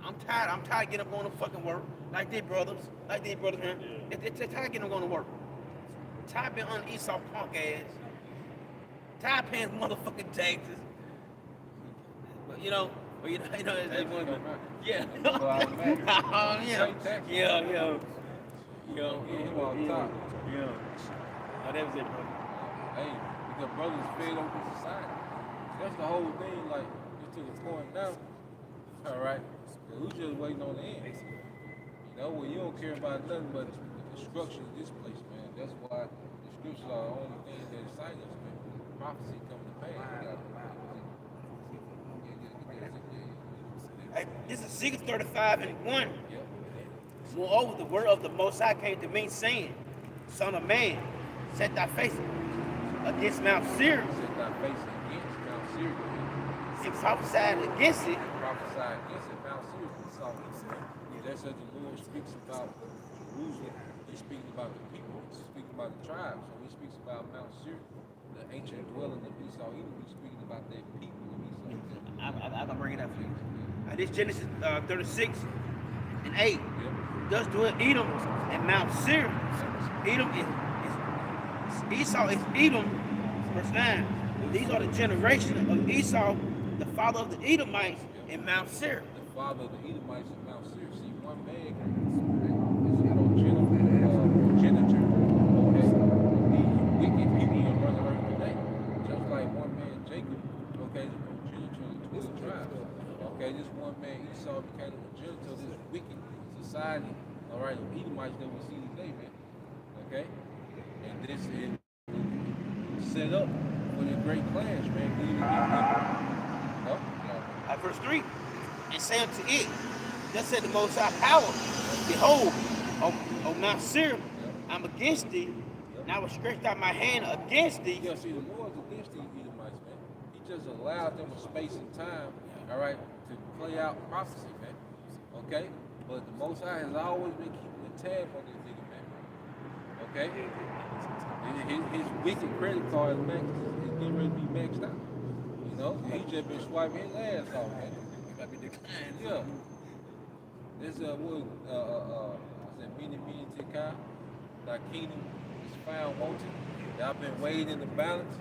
I'm tired of getting up going to fucking work like they brothers, man. They're tired of getting up going to work. Tired of being on Esau punk ass. Tired of paying motherfucking taxes. But you know, it's one of them. Yeah. Yeah. Oh, that was it, bro. Hey, because brothers fed over society. That's the whole thing, like, just to the point now. All right? We just waiting on the end. You know, when you don't care about nothing but the destruction of this place, man. That's why the scriptures are the only thing that excite us, man. Prophecy coming to pass. Hey, this is Ezekiel 35:1. Yep. Moreover, the word of the Most High came to me, saying, Son of man, set thy face against Mount Seir. Set thy face against Mount Seir. And prophesied against it. Prophesy against it, Mount Seir. That's what the Lord speaks about Jerusalem. He's speaking about the people. He's speaking about the tribes. So he speaks about Mount Seir, the ancient dwelling of Esau. He's speaking about that people of Esau. I can bring it up for you. This Genesis 36:8. Yep. Thus dwell Edom and Mount Seir. Edom is Esau is Edom. Verse 9. These are the generation of Esau, the father of the Edomites, in Mount Seir. The father of the Edomites in Mount Seir. See, one man is progenitor. Okay, these wicked people that run the earth today, just like one man Jacob. Okay, is a progenitor of the 12 tribes. Okay, this one man Esau became a progenitor of this wicked society. All right, of Edomites that we see today, man. Okay, and this is set up for the great clash, man. No? At verse 3, and say unto it, thus said the Most High Power, behold, O Mount Seir, I'm against thee, and I will stretch out my hand against thee. Yeah, see, the Lord's against these Edomites, man. He just allowed them a space and time, all right, to play out prophecy, man. Okay? But the Most High has always been keeping a tab on this nigga, man. Okay? His wicked credit card is getting ready to be maxed out. You know? He just been swiping his ass off, man. He might be declined. Yeah. This Mini Tekai, thy kingdom is found wanting. Y'all been weighed in the balance.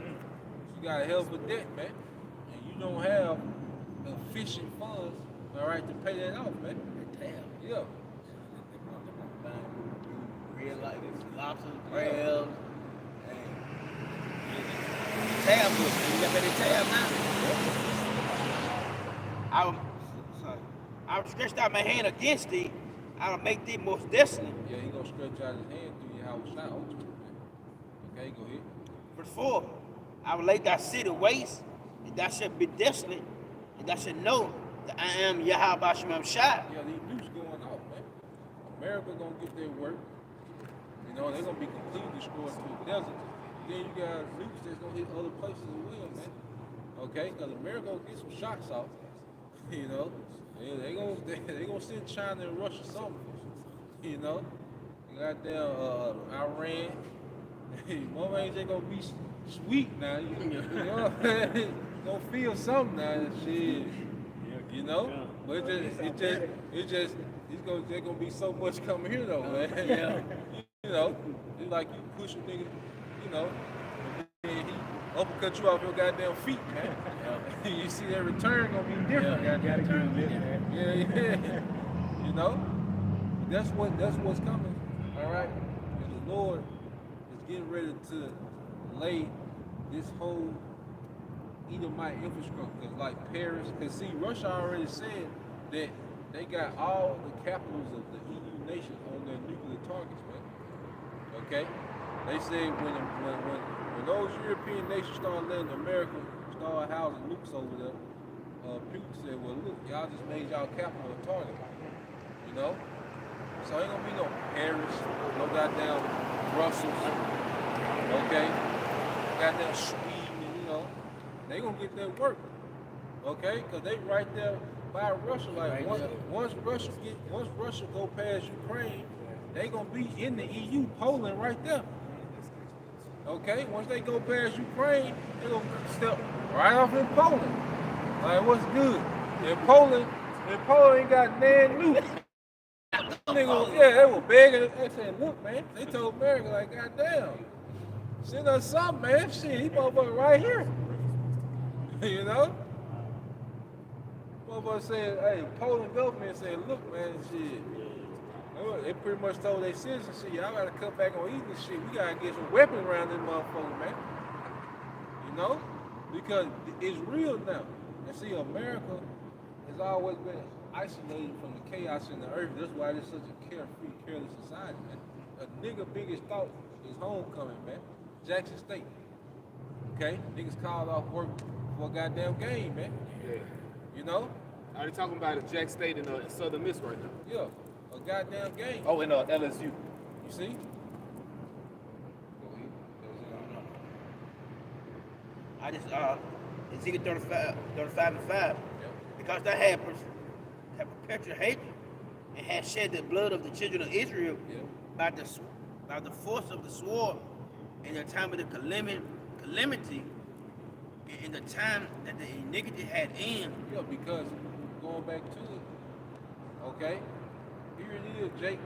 You got a hell of a debt, man. And you don't have efficient funds, all right, to pay that off, man. Yeah. Real life, lobsters, crabs, tab book. You got better tab now. I will stretch out my hand against thee. I will make thee most desolate. Yeah, he gonna stretch out his hand through your house shot ultimately, man. Okay, go ahead. Verse 4, I will lay thy city waste, and thou shalt be desolate, and thou shalt know that I am Yahweh Basham Shai. Yeah, these nukes going off, man. America gonna get their work. You know, they're gonna be completely destroyed through the desert. Then you got nukes that's gonna hit other places as well, man. Okay, because America gonna get some shots off. You know, they gonna send China and Russia something. You know, you got there Iran. One ain't just gonna be sweet now. You know, gonna feel something now. Shit. You know, but there's gonna be so much coming here though, man. Yeah. You know, it's like you push a nigga, you know, and he uppercut you off your goddamn feet, man. You see that return gonna be different. Yeah. You know, that's what's coming. All right, and the Lord is getting ready to lay this whole Edomite infrastructure, like Paris. Cause see, Russia already said that they got all the capitals of the EU nations on their nuclear targets, man. Okay, they said when those European nations started letting America start housing nukes over there, Putin said, well, look, y'all just made y'all capital a target. You know, so ain't gonna be no Paris, no goddamn Brussels, okay, goddamn Sweden, you know. They gonna get their work, okay? Cause they right there by Russia. Like once Russia go past Ukraine, they gonna be in the EU. Poland right there, okay? Once they go past Ukraine, they gonna step right off in Poland. Like what's good? In Poland ain't got nan nukes. Nigga, yeah, they were begging. They said, look, man. They told America like, goddamn, send us something, man. Shit, he motherfucker right here. You know? Motherfucker said, hey, Poland government said, look, man, shit. They pretty much told their citizens, shit, y'all gotta cut back on eating this shit. We gotta get some weapons around this motherfucker, man. You know? Because it's real now. And see, America has always been isolated from the chaos in the earth. That's why it's such a carefree, careless society, man. A nigga biggest thought is homecoming, man. Jackson State. Okay? Niggas called off work for a goddamn game, man. Yeah. You know? Are they talking about Jack State in Southern Miss right now? Yeah. A goddamn game. Oh, in LSU. You see? I just, Ezekiel 35 and 5. Because thou have perpetual hatred and hast shed the blood of the children of Israel by the force of the sword in the time of the calamity in the time that the iniquity had end. Yeah, because going back to it, okay, here it is, Jake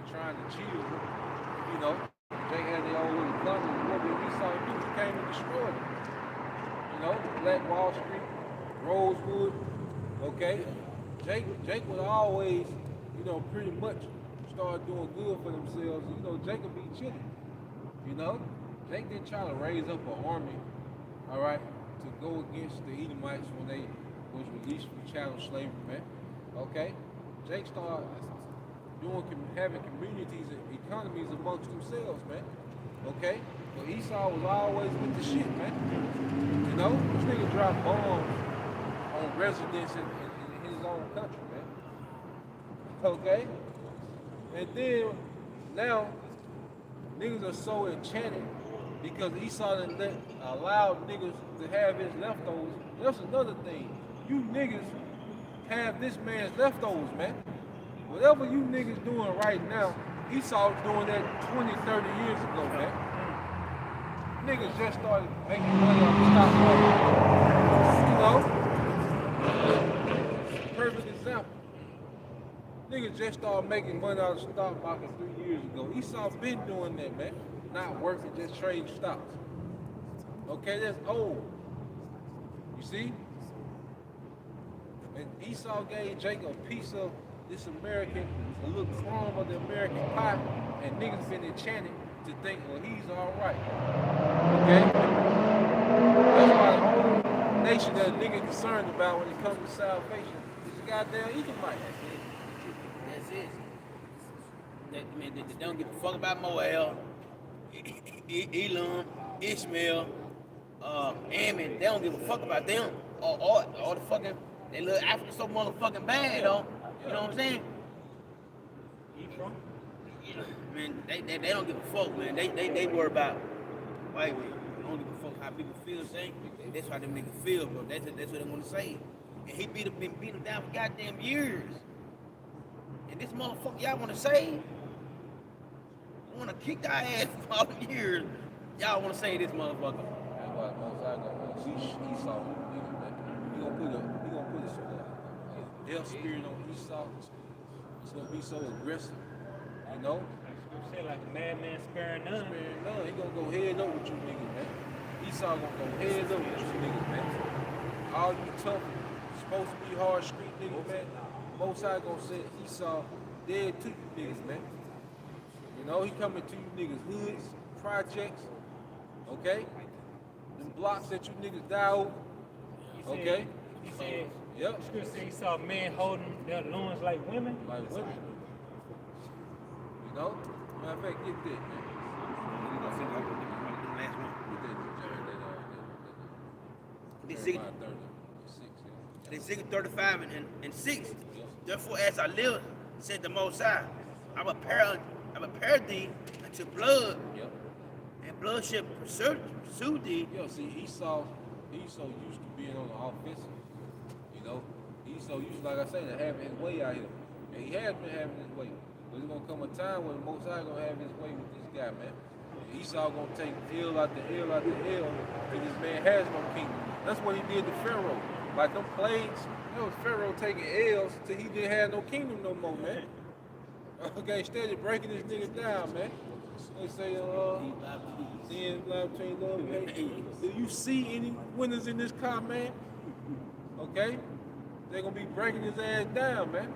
trying to chill, you know. Jake had the old little gun and what we saw him do, he came and destroyed it. You know, Black Wall Street, Rosewood, Okay? Jake would always, pretty much start doing good for themselves. Jake would be chilling. Jake didn't try to raise up an army, all right, to go against the Edomites when they was released from chattel slavery, man. Okay? Jake started having communities and economies amongst themselves, man. Okay? But Esau was always with the shit, man. This nigga dropped bombs on residents in his own country, man. Okay? And then, now, niggas are so enchanted because Esau didn't allow niggas to have his leftovers. That's another thing. You niggas have this man's leftovers, man. Whatever you niggas doing right now, Esau was doing that 20, 30 years ago, man. Niggas just started making money off the stock market. Perfect example. Niggas just started making money out of the stock market 3 years ago. Esau been doing that, man. Not working, just trading stocks. Okay, that's old. You see? And Esau gave Jacob a piece of this American, a little crumb of the American pie, and niggas been enchanted to think, well, he's all right. Okay? That's why the whole nation that a nigga concerned about when it comes to salvation is the goddamn Edomite. That's it. They don't give a fuck about Moab, Elam, Ishmael, Ammon. They don't give a fuck about them. All the fucking, they look Africa so motherfucking bad, though. You know what I'm saying? Man, they don't give a fuck, man. They worry about white people. They don't give a fuck how people feel, say. That's how them niggas feel, bro. That's what they want to say. And he been beat them down for goddamn years. And this motherfucker y'all want to save? Want to kick our ass for all the years. Y'all want to say this motherfucker. That's why Most High gonna see Esau, nigga, man. He gonna put a death spirit on Esau. It's gonna be so aggressive, Say like a madman sparing none. Sparing none. He gonna go head up with you niggas, man. Esau gonna go head up with you niggas, man. All you tough, supposed to be hard street niggas, man. Most High gonna send Esau dead to you niggas, man. He coming to you niggas hoods, projects, okay? Them blocks that you niggas die over, okay? He said, Yep. the scripture said he saw men holding their loins like women. Like women. Matter of fact, get that, man. Last one. Get This Ezekiel 35 and 6. Therefore, as I live, said the Most High, I will prepare thee unto blood, and blood shall pursue thee. See, Esau used to being on the offensive. Esau used, like I say, to having his way out here. And he has been having his way. But there's gonna come a time when the Most High gonna have his way with this guy, man. And Esau gonna take L after L after L till this man has no kingdom. That's what he did to Pharaoh. Like them plagues, that was Pharaoh taking L's till he didn't have no kingdom no more, man. Okay, instead of breaking this nigga down, man. They say, sin, love, between love and hate. Do you see any winners in this car, man? Okay? They're gonna be breaking his ass down, man.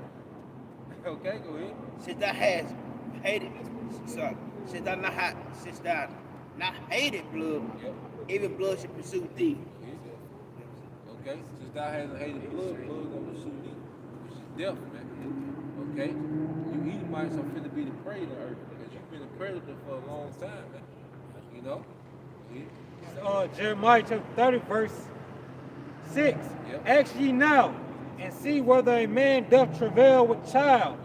Okay, go ahead. Since thou hast hated, since thou not hated blood, even blood shall pursue thee. Okay, since thou hasn't hated blood gonna pursue thee, which is death, man. Okay? You Edomites are finna be the prey of the earth, because you've been a predator for a long time, man. Yeah. Jeremiah chapter 30, verse 6. Yep. Ask ye now, and see whether a man doth travail with child.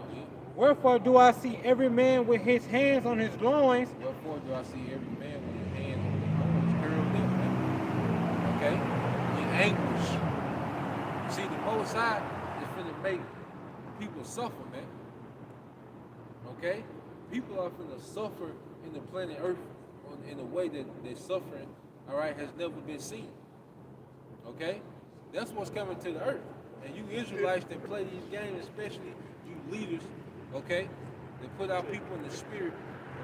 Wherefore do I see every man with his hands on his loins? Wherefore do I see every man with his hands on his loins curled up, man? Okay? In anguish. See, the Most High is finna make people suffer, man. Okay? People are finna suffer in the planet Earth in a way that they're suffering, all right, has never been seen. Okay? That's what's coming to the earth. And you Israelites that play these games, especially you leaders, okay, that put out people in the spirit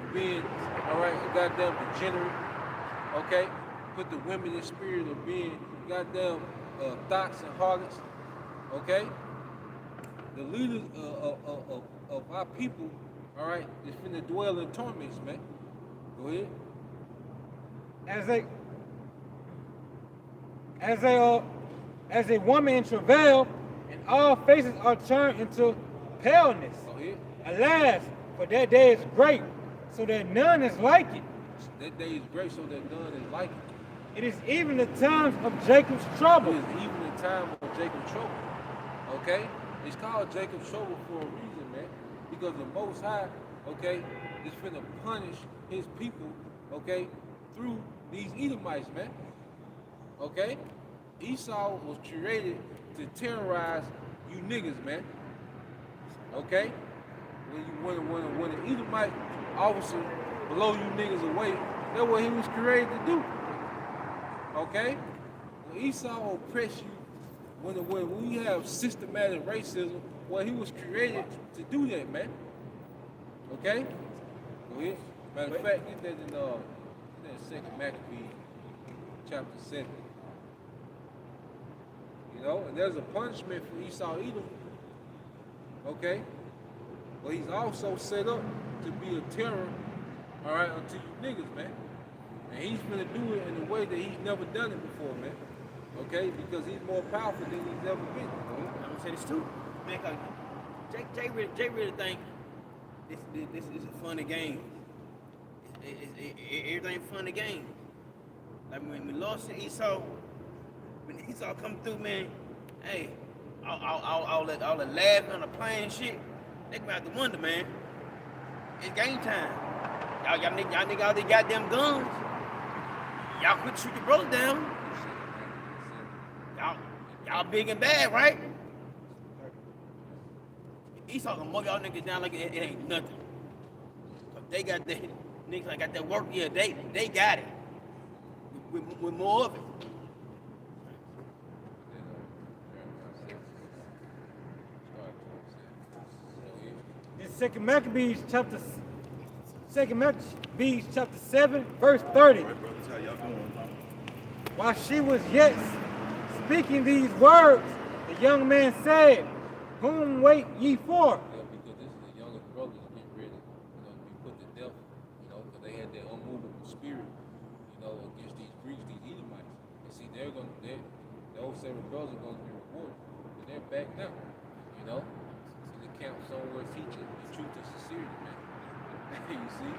of being, all right, a goddamn degenerate, okay? Put the women in the spirit of being goddamn thoughts and harlots, okay? The leaders of our people, all right, is finna dwell in torments, man. Go ahead. As a woman in travail, and all faces are turned into paleness. Go ahead. Alas, for that day is great, so that none is like it. That day is great, so that none is like it. It is even the times of Jacob's trouble. It is even the time of Jacob's trouble. Okay? It's called Jacob's trouble for a reason, man. Because the Most High, okay, is finna punish his people, okay, through these Edomites, man. Okay? Esau was created to terrorize you niggas, man. Okay? When an Edomite officer blow you niggas away, that's what he was created to do. Okay? When Esau oppress you, when we have systematic racism, well, he was created to do that, man. Okay? Go ahead. Matter of fact, get that in that 2nd Maccabees, chapter 7. You know, and there's a punishment for Esau Edom. Okay? But he's also set up to be a terror, all right, unto you niggas, man. And he's gonna do it in a way that he's never done it before, man. Okay? Because he's more powerful than he's ever been. I'm gonna say this too, man. Cause Jay really think this is a funny game. Everything funny game. Like when we lost to Esau, when Esau come through, man, hey, all the laughing on the plane and shit, they come out to wonder, man. It's game time. Y'all nigga all these goddamn guns. Y'all quit shoot your brother down. Y'all big and bad, right? Esau gonna mug y'all niggas down like it ain't nothing. But they got that niggas like got that work, yeah, they got it. With more of it. In 2nd Maccabees chapter 7, verse 30. While she was yet speaking these words, the young man said, "Whom wait ye for?" Yeah, because this is the youngest brothers getting ready, to be put to death, because they had their unmovable spirit, against these Greeks, these Edomites. And see, those 7 brothers are going to be rewarded. But they're back now, See the camp somewhere teaching the truth and sincerity, man. You see?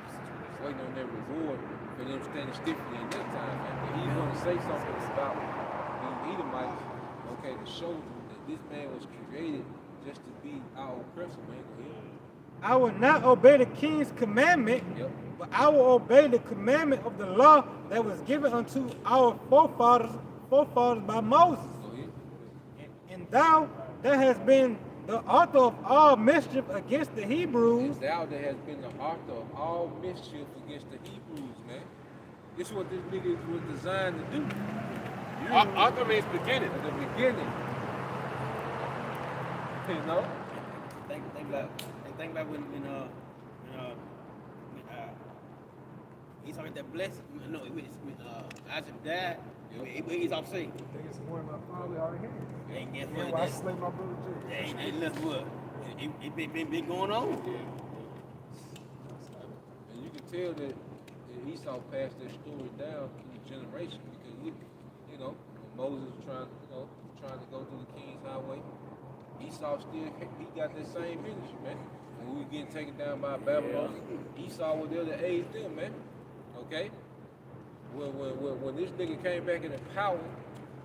Waiting on their reward for them standing stiffly in that time, man. But he's going to say something about these Edomites, okay, to show that this man was created just to be our oppressor, man. Go ahead. I will not obey the king's commandment, but I will obey the commandment of the law that was given unto our forefathers by Moses. Go ahead. And thou that hast been the author of all mischief against the Hebrews. It's thou that has been the author of all mischief against the Hebrews, man. This is what this nigga was designed to do. Author means beginning. At the beginning. Think about when Esau got that blessing. No, when Isaac died, he's off scene. I think it's more of my family already here. Ain't guess Yeah, what? well, I slayed my brother Jay. Ain't nothing what. It been going on. And you can tell that Esau passed that story down through the generation because look, when Moses was trying to go through the King's Highway, Esau he got that same ministry, man. When we were getting taken down by Babylon, Esau was there to aid them, man. Okay? When this nigga came back into power,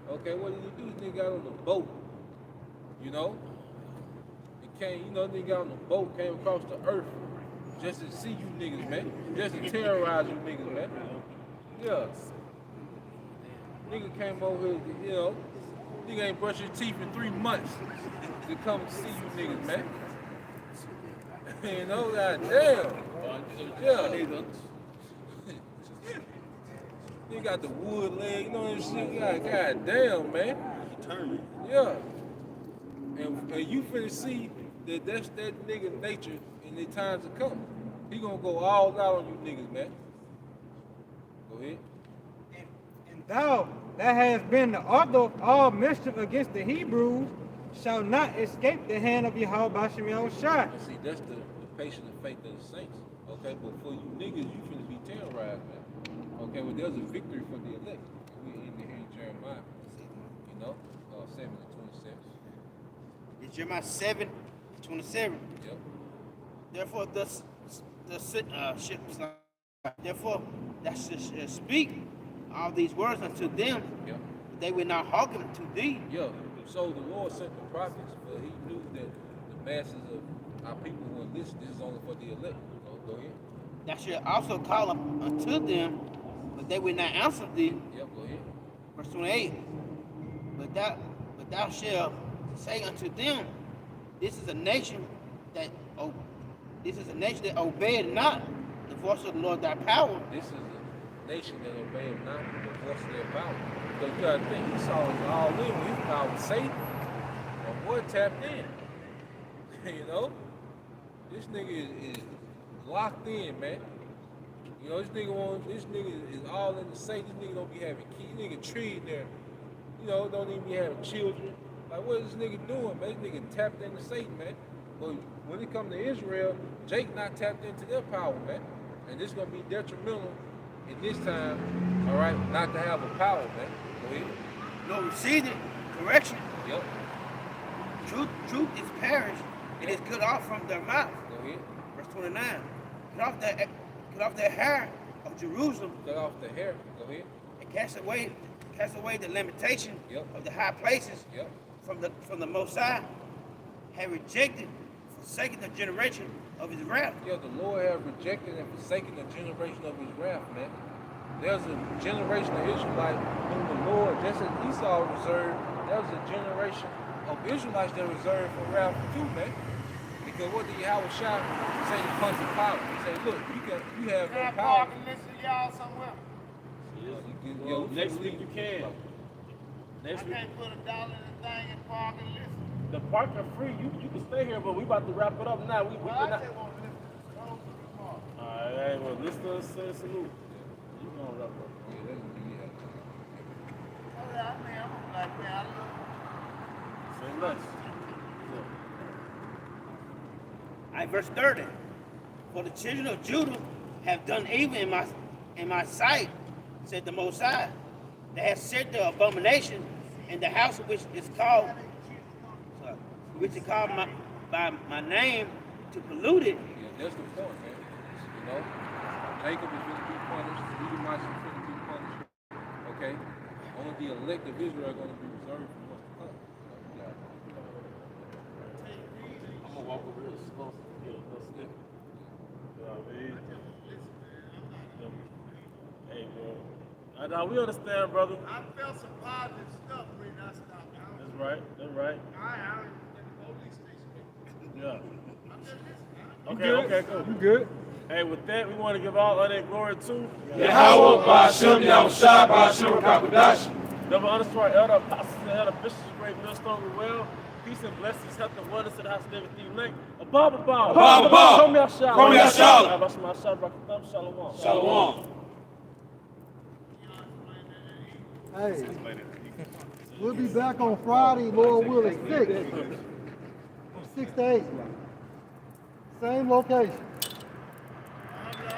okay, what did he do? This nigga got on the boat, He came, nigga got on the boat, came across the earth just to see you niggas, man. Just to terrorize you niggas, man. Yeah. Nigga came over here, nigga ain't brushed his teeth in 3 months to come see you niggas, man. Goddamn. Yeah. He got the wood leg, that shit. God damn, man. Yeah. And you finna see that's that nigga nature in the times to come. He gonna go all out on you niggas, man. Go ahead. And thou that hast been the author of all mischief against the Hebrews, shall not escape the hand of Yahweh Bashim Yahushua. And see, that's the patience and faith of the saints. Okay, but for you niggas, you finna be terrorized, man. Okay, well, there's a victory for the elect. We're in here in Jeremiah, you know, 7 to 27. It's Jeremiah 7:27. Yep. Therefore, therefore, that should speak all these words unto them. Yep. They will not hearken to thee. Yeah. So the Lord sent the prophets, but He knew that the masses of our people wouldn't listen. This is only for the elect. Go ahead. Thou shalt also call unto them, but they will not answer thee. Yep. Go ahead. Verse 28. But thou shalt say unto them, this is a nation that obeyed not the voice of the Lord thy power. This is a nation that obeyed not the voice of their power. Because you gotta think, Esau was all in with his power with Satan. My boy tapped in. You know? This nigga is locked in, man. You know, this nigga is all in the Satan. This nigga don't be having kids. This nigga treed there. You know, don't even be having children. Like, what is this nigga doing, man? This nigga tapped into Satan, man. But when it comes to Israel, Jake not tapped into their power, man. And this is gonna be detrimental in this time, all right, not to have a power, man. Go ahead. No, receive it, correction. Yep. Truth is perished. It is cut off from their mouth. Go ahead. Verse 29. Cut off the hair of Jerusalem. Cut off the hair. Go ahead. And cast away the limitation Yep. of the high places. Yep. From the Most High, have rejected, forsaken the generation of his wrath. Yeah, the Lord have rejected and forsaken the generation of his wrath, man. There's a generation of Israelites whom the Lord, just as Esau reserved, there's a generation of Israelites that reserved for wrath too, man. Because what did Yahweh Shai say to Pontius Pilate? He said, look, you have no power. Listen to y'all somewhere. Well, next week you can. Next week. Put $1 in the thing and park and listen. The parking free. You can stay here, but we about to wrap it up now. We Well, I cannot. just want to listen to the close of the park. All right, well, listen to us say salute. You gonna wrap up? Yeah, that's what you have. Oh, yeah, I mean, I'm like, man, I love Say less. All right, verse 30. For the children of Judah have done evil in my sight, said the Most High. They have set the abomination in the house which is called by my name to pollute it. Yeah, that's the point, man. You know, Jacob is going to be punished. Edomites is going to be punished. Okay? Only the elect of Israel are going to be reserved for what's to come. I'm gonna walk over here slow so we get a little snippet. You know what I mean? Hey, bro. Now we understand, brother. I felt some positive stuff when I stopped out. That's right. That's right. I was in the police station. Yeah. I'm just listening. Okay. Okay. Cool. You good? Hey, with that, we want to give all of that glory to Yahweh, Ba'ashem, Yahushua, Ba'ashem, Rakakadash. Double honors to our elder apostles and elder bishops, great millstone and well. Peace and blessings, health and wonders to the house of everything elect. Above. Above. From Yahshua. From Yahshua. Shalom. Shalom. Hey, we'll be back on Friday, Lord willing, 6 to 8. Same location.